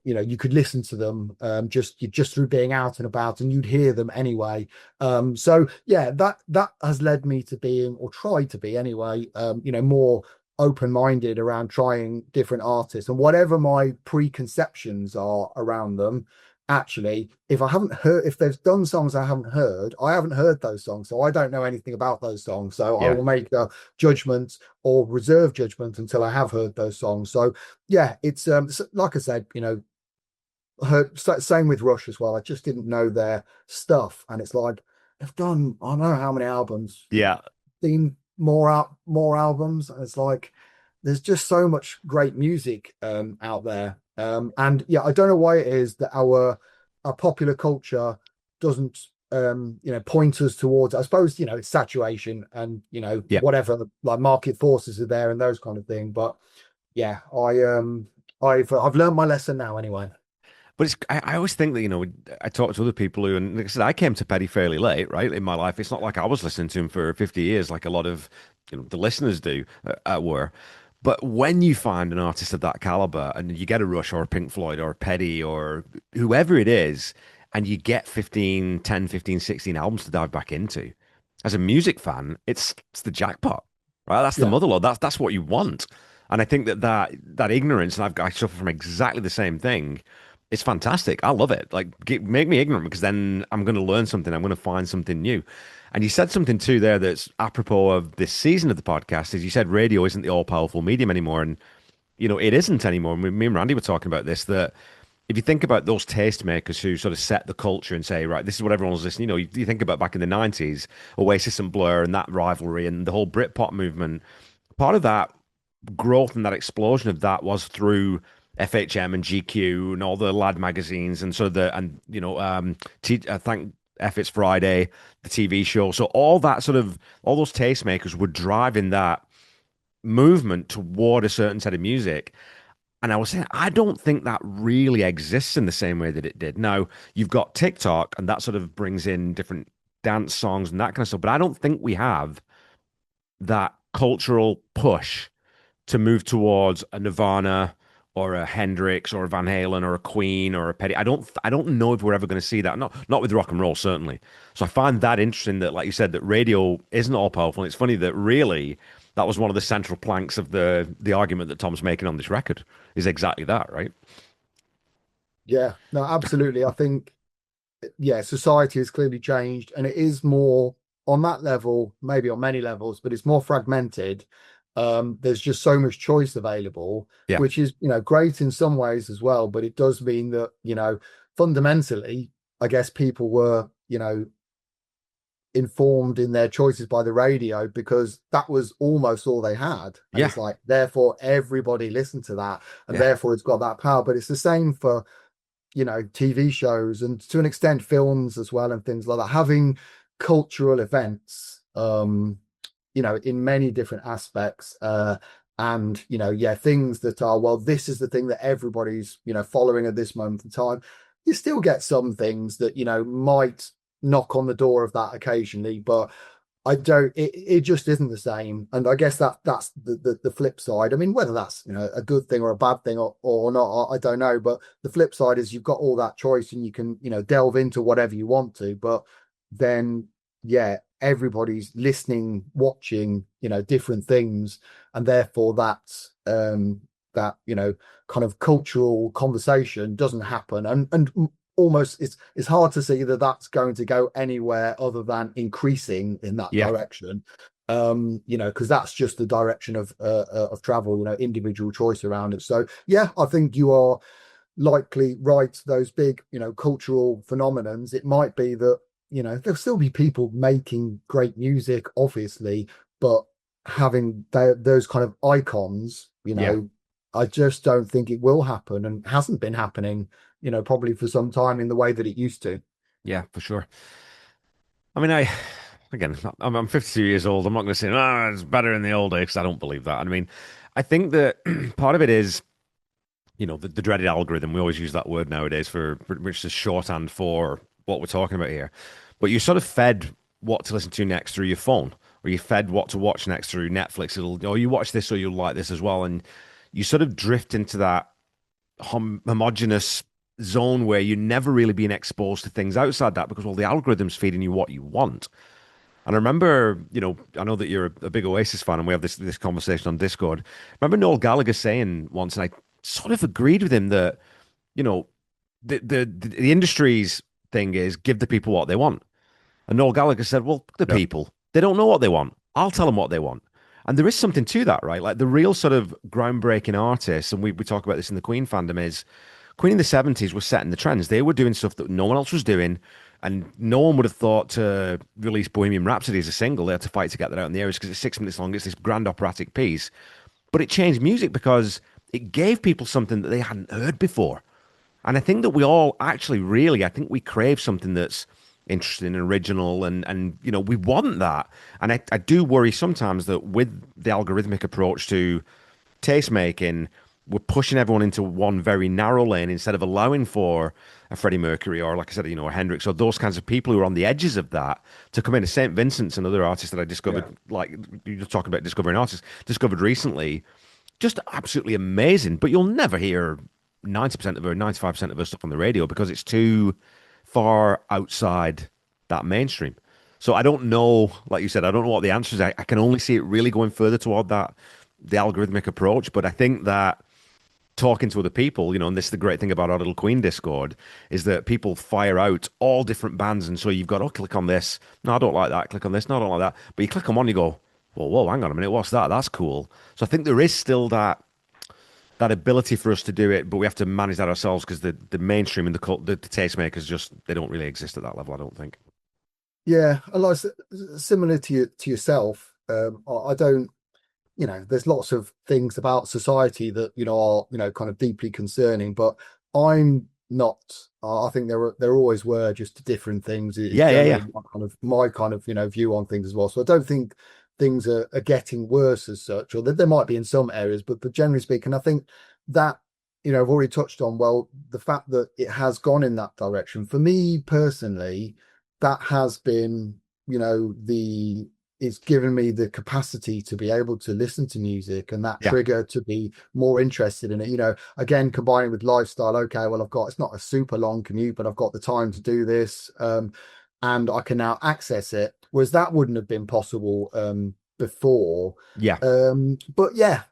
you could listen to them just through being out and about, and you'd hear them anyway. So yeah, that has led me to being, or tried to be anyway, more open-minded around trying different artists, and whatever my preconceptions are around them, actually, if they've done songs I haven't heard those songs, so I don't know anything about those songs, so I Yeah. will make a judgment or reserve judgment until I have heard those songs. So yeah, it's like I said, heard same with Rush as well. I just didn't know their stuff, and it's like they've done I don't know how many albums, Yeah. seen more albums, and it's like there's just so much great music out there. And yeah, I don't know why it is that our popular culture doesn't point us towards, I suppose, it's saturation and Yeah. whatever, like market forces are there and those kind of thing. But yeah, I've learned my lesson now anyway. But I always think that, I talk to other people who, and like I said, I came to Petty fairly late, right, in my life. It's not like I was listening to him for 50 years, like a lot of, the listeners do, were. But when you find an artist of that caliber and you get a Rush or a Pink Floyd or a Petty or whoever it is, and you get 16 albums to dive back into, as a music fan, it's the jackpot, right? That's the Yeah. motherlode. That's what you want. And I think that ignorance, and I suffer from exactly the same thing. It's fantastic. I love it. Like, make me ignorant because then I'm going to learn something. I'm going to find something new. And you said something too there that's apropos of this season of the podcast. Is you said radio isn't the all-powerful medium anymore, and it isn't anymore. Me and Randy were talking about this. That if you think about those tastemakers who sort of set the culture and say, right, this is what everyone's listening. You think about back in the '90s, Oasis and Blur, and that rivalry, and the whole Britpop movement. Part of that growth and that explosion of that was through FHM and GQ and all the lad magazines and thank F It's Friday, the TV show. So all those tastemakers were driving that movement toward a certain set of music. And I was saying, I don't think that really exists in the same way that it did. Now, you've got TikTok, and that sort of brings in different dance songs and that kind of stuff. But I don't think we have that cultural push to move towards a Nirvana or a Hendrix or a Van Halen or a Queen or a Petty. I don't know if we're ever going to see that. Not with rock and roll, certainly. So I find that interesting that, like you said, that radio isn't all powerful. And it's funny that really that was one of the central planks of the argument that Tom's making on this record is exactly that, right? Yeah, no, absolutely. I think, yeah, society has clearly changed, and it is more on that level, maybe on many levels, but it's more fragmented. There's just so much choice available, Yeah. which is, great in some ways as well. But it does mean that, fundamentally, I guess people were, informed in their choices by the radio because that was almost all they had. And Yeah. it's like, therefore, everybody listened to that, and Yeah. therefore it's got that power. But it's the same for, TV shows and to an extent films as well and things like that. Having cultural events, in many different aspects, and yeah, things that are, well, this is the thing that everybody's following at this moment in time. You still get some things that might knock on the door of that occasionally, but it just isn't the same. And I guess that's the flip side. I mean, whether that's a good thing or a bad thing or not, I don't know, but the flip side is you've got all that choice and you can delve into whatever you want to, but then yeah, everybody's listening, watching different things, and therefore that kind of cultural conversation doesn't happen, and almost it's hard to see that that's going to go anywhere other than increasing in that Yeah. direction, because that's just the direction of travel, individual choice around it. So yeah, I think you are likely write those big, cultural phenomenons, it might be that, there'll still be people making great music, obviously, but having those kind of icons, Yeah, I just don't think it will happen and hasn't been happening, probably for some time in the way that it used to. yeah, for sure. I mean, again, I'm 52 years old. I'm not going to say, oh, it's better in the old days, 'cause I don't believe that. I mean, I think that part of it is, the dreaded algorithm. We always use that word nowadays for which is shorthand for what we're talking about here. But you're sort of fed what to listen to next through your phone, or you're fed what to watch next through Netflix. You watch this, or you'll like this as well. And you sort of drift into that homogenous zone where you're never really being exposed to things outside that because, well, the algorithm's feeding you what you want. And I remember, I know that you're a big Oasis fan, and we have this conversation on Discord. I remember Noel Gallagher saying once, and I sort of agreed with him that, you know, the industry's thing is give the people what they want. And Noel Gallagher said, well, the Yeah. people, they don't know what they want. I'll tell them what they want. And there is something to that, right? Like the real sort of groundbreaking artists, and we talk about this in the Queen fandom, is Queen in the 70s was setting the trends. They were doing stuff that no one else was doing. And no one would have thought to release Bohemian Rhapsody as a single. They had to fight to get that out in the air because it's 6 minutes long. It's this grand operatic piece. But it changed music because it gave people something that they hadn't heard before. And I think that we all actually really, I think we crave something that's interesting and original and we want that. And I do worry sometimes that with the algorithmic approach to taste making, we're pushing everyone into one very narrow lane instead of allowing for a Freddie Mercury or, like I said, a Hendrix or those kinds of people who are on the edges of that to come in. St. Vincent's another artist that I discovered, like you're talking about discovering artists, discovered recently, just absolutely amazing. But you'll never hear 90% of her, 95% of her stuff on the radio because it's too far outside that mainstream. So I don't know, like you said, I don't know what the answer is. I can only see it really going further toward that, the algorithmic approach. But I think that talking to other people, and this is the great thing about our little Queen Discord, is that people fire out all different bands. And so you've got, oh, click on this. No, I don't like that. Click on this. No, I don't like that. But you click on one, you go, whoa, hang on a minute. What's that? That's cool. So I think there is still that ability for us to do it, but we have to manage that ourselves because the mainstream and the tastemakers just, they don't really exist at that level, I don't think. Yeah, and like similar to yourself, I don't, there's lots of things about society that are kind of deeply concerning, but I'm not. I think there always were just different things. It's Yeah. my kind of view on things as well. So I don't think things are getting worse as such, or that there might be in some areas, but generally speaking, I think that I've already touched on, well, the fact that it has gone in that direction for me personally, that has been it's given me the capacity to be able to listen to music and that Yeah. trigger to be more interested in it. Again, combining with lifestyle. Okay, well, it's not a super long commute, but I've got the time to do this, and I can now access it, whereas that wouldn't have been possible before. Yeah. But yeah,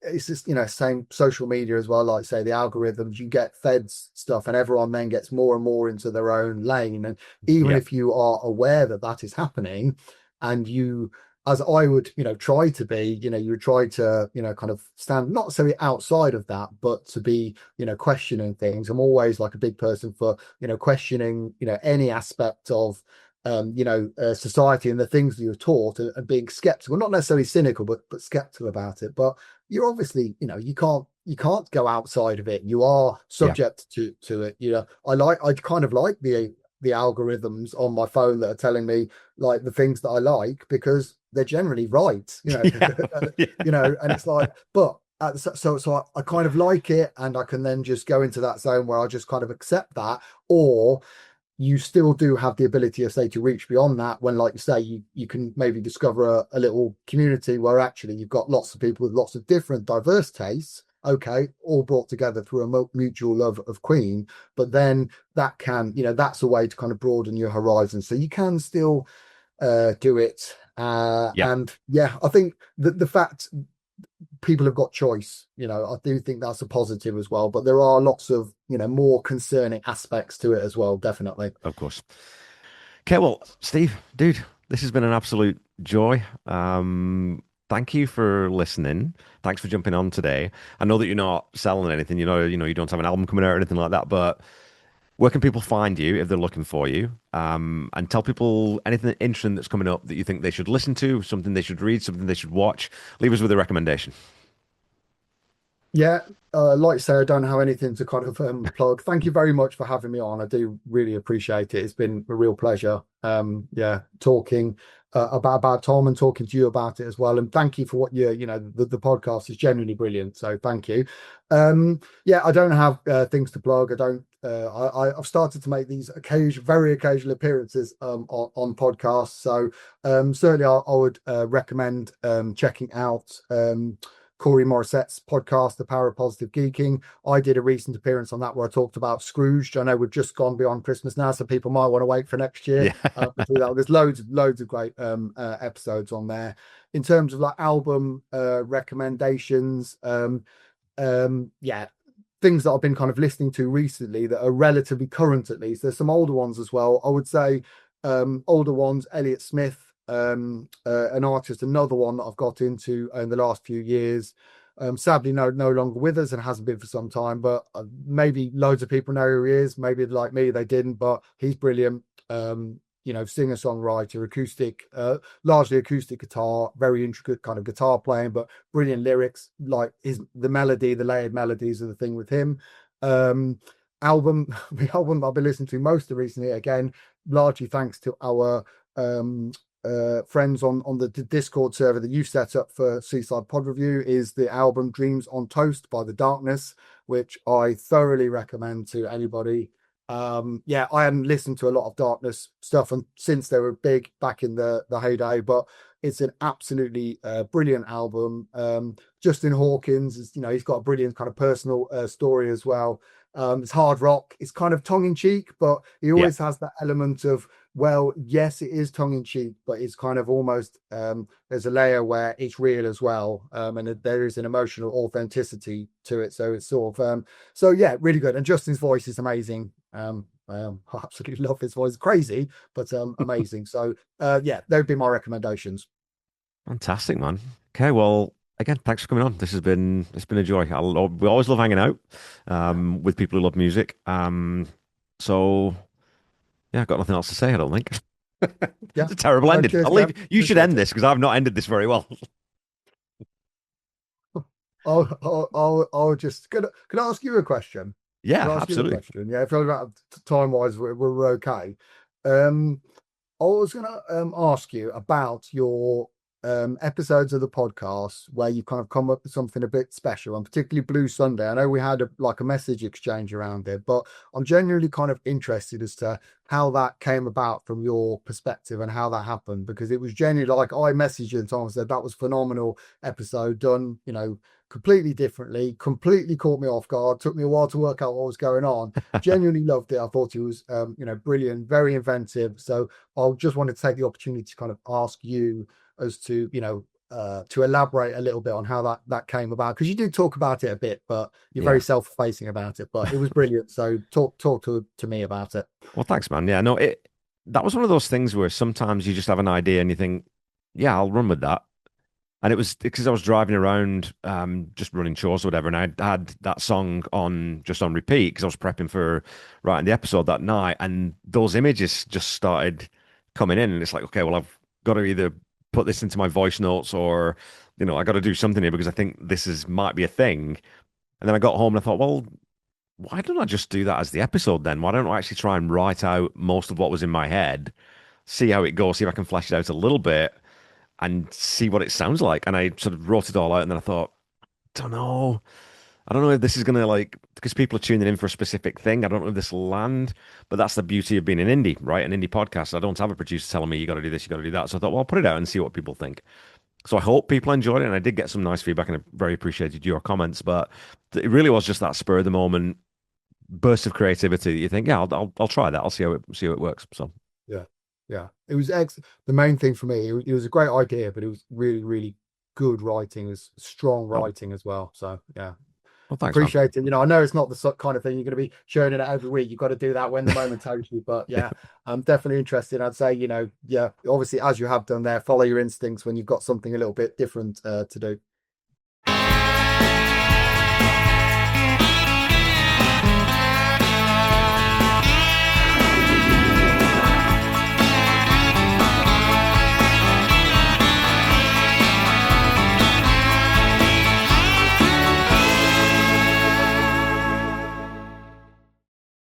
it's just same social media as well. Like say the algorithms, you get fed stuff, and everyone then gets more and more into their own lane. And even Yeah. if you are aware that that is happening, and you, as I would, try to be, you would try to, kind of stand not necessarily outside of that, but to be, questioning things. I'm always like a big person for, questioning, any aspect of, society and the things that you're taught, and being skeptical, not necessarily cynical, but skeptical about it. But you're obviously, you can't go outside of it. You are subject to it. I kind of like the algorithms on my phone that are telling me like the things that I like because they're generally right, and it's like, but so I kind of like it, and I can then just go into that zone where I just kind of accept that. Or you still do have the ability of say to reach beyond that when, like you say, you can maybe discover a little community where actually you've got lots of people with lots of different diverse tastes, okay, all brought together through a mutual love of Queen. But then that can, that's a way to kind of broaden your horizon, so you can still do it. And yeah, I think the fact people have got choice, I do think that's a positive as well. But there are lots of more concerning aspects to it as well, definitely. Of course. Okay, well, Steve, dude, this has been an absolute joy. Thank thank you for listening. Thanks for jumping on today. I know that you're not selling anything, you don't have an album coming out or anything like that, but where can people find you if they're looking for you? And tell people anything interesting that's coming up that you think they should listen to, something they should read, something they should watch. Leave us with a recommendation. Yeah, like I say, I don't have anything to kind of plug. Thank you very much for having me on. I do really appreciate it. It's been a real pleasure. Yeah, talking about Tom and talking to you about it as well. And thank you for what the podcast is genuinely brilliant. So thank you. Yeah, I don't have things to plug. I don't. I've started to make these very occasional appearances on podcasts. So certainly, I would recommend checking out. Corey Morissette's podcast, The Power of Positive Geeking. I did a recent appearance on that where I talked about Scrooge. I know we've just gone beyond Christmas now, so people might want to wait for next year. Yeah. There's loads of great episodes on there. In terms of like album recommendations, yeah, things that I've been kind of listening to recently that are relatively current at least. There's some older ones as well. I would say older ones, Elliott Smith, an artist, another one that I've got into in the last few years. Sadly, no longer with us and hasn't been for some time, but maybe loads of people know who he is. Maybe like me, they didn't, but he's brilliant. Singer-songwriter, acoustic, largely acoustic guitar, very intricate kind of guitar playing, but brilliant lyrics. Like the layered melodies are the thing with him. The album I've been listening to most of recently, again, largely thanks to our friends on the Discord server that you've set up for Seaside Pod Review, is the album Dreams on Toast by The Darkness, which I thoroughly recommend to anybody. Yeah, I hadn't listened to a lot of Darkness stuff and since they were big back in the heyday, but it's an absolutely brilliant album. Justin Hawkins is, he's got a brilliant kind of personal story as well. It's hard rock. It's kind of tongue in cheek, but he always has that element of, well, yes, it is tongue in cheek, but it's kind of almost there's a layer where it's real as well, and there is an emotional authenticity to it. So it's sort of so yeah, really good. And Justin's voice is amazing. I absolutely love his voice. Crazy, but amazing. So yeah, they'd be my recommendations. Fantastic, man. Okay, well, again, thanks for coming on. It's been a joy. We always love hanging out with people who love music. So yeah, I've got nothing else to say, I don't think. Yeah, It's a terrible ending. cheers, I'll leave. Kev. You should Appreciate end it. this because I've not ended this very well. I'll just can I ask you a question? Yeah, Can I ask you a absolutely. question? Yeah, I feel about time wise we're okay. I was gonna ask you about your episodes of the podcast where you kind of come up with something a bit special, and particularly Blue Sunday. I know we had a message exchange around it, but I'm genuinely kind of interested as to how that came about from your perspective and how that happened, because it was genuinely like I messaged you and Tom said that was phenomenal episode done, completely differently, completely caught me off guard, took me a while to work out what was going on. Genuinely loved it. I thought it was brilliant, very inventive. So I just wanted to take the opportunity to kind of ask you as to to elaborate a little bit on how that came about, because you do talk about it a bit, but you're very Yeah. self-facing about it. But it was brilliant. So talk to me about it. Well, thanks, man. Yeah, no, that was one of those things where sometimes you just have an idea and you think, yeah, I'll run with that. And it was because I was driving around, just running chores or whatever, and I had that song on repeat because I was prepping for writing the episode that night, and those images just started coming in, and it's like, okay, well, I've got to either put this into my voice notes or, I got to do something here because I think might be a thing. And then I got home and I thought, well, why don't I just do that as the episode then? Why don't I actually try and write out most of what was in my head, see how it goes, see if I can flesh it out a little bit and see what it sounds like. And I sort of wrote it all out, and then I thought, don't know. I don't know if this is gonna because people are tuning in for a specific thing. I don't know if this will land, but that's the beauty of being an indie, right? An indie podcast. I don't have a producer telling me you got to do this, you got to do that. So I thought, well, I'll put it out and see what people think. So I hope people enjoyed it, and I did get some nice feedback, and I very appreciated your comments. But it really was just that spur of the moment burst of creativity that you think, yeah, I'll try that. I'll see how it works. So Yeah, yeah. It was the main thing for me. It was a great idea, but it was really, really good writing. It was strong oh, writing as well. So yeah. Well, thanks, man. Appreciate it. I know it's not the kind of thing you're going to be showing it every week. You've got to do that when the moment takes you. But yeah, I'm definitely interested. I'd say, yeah, obviously, as you have done there, follow your instincts when you've got something a little bit different to do.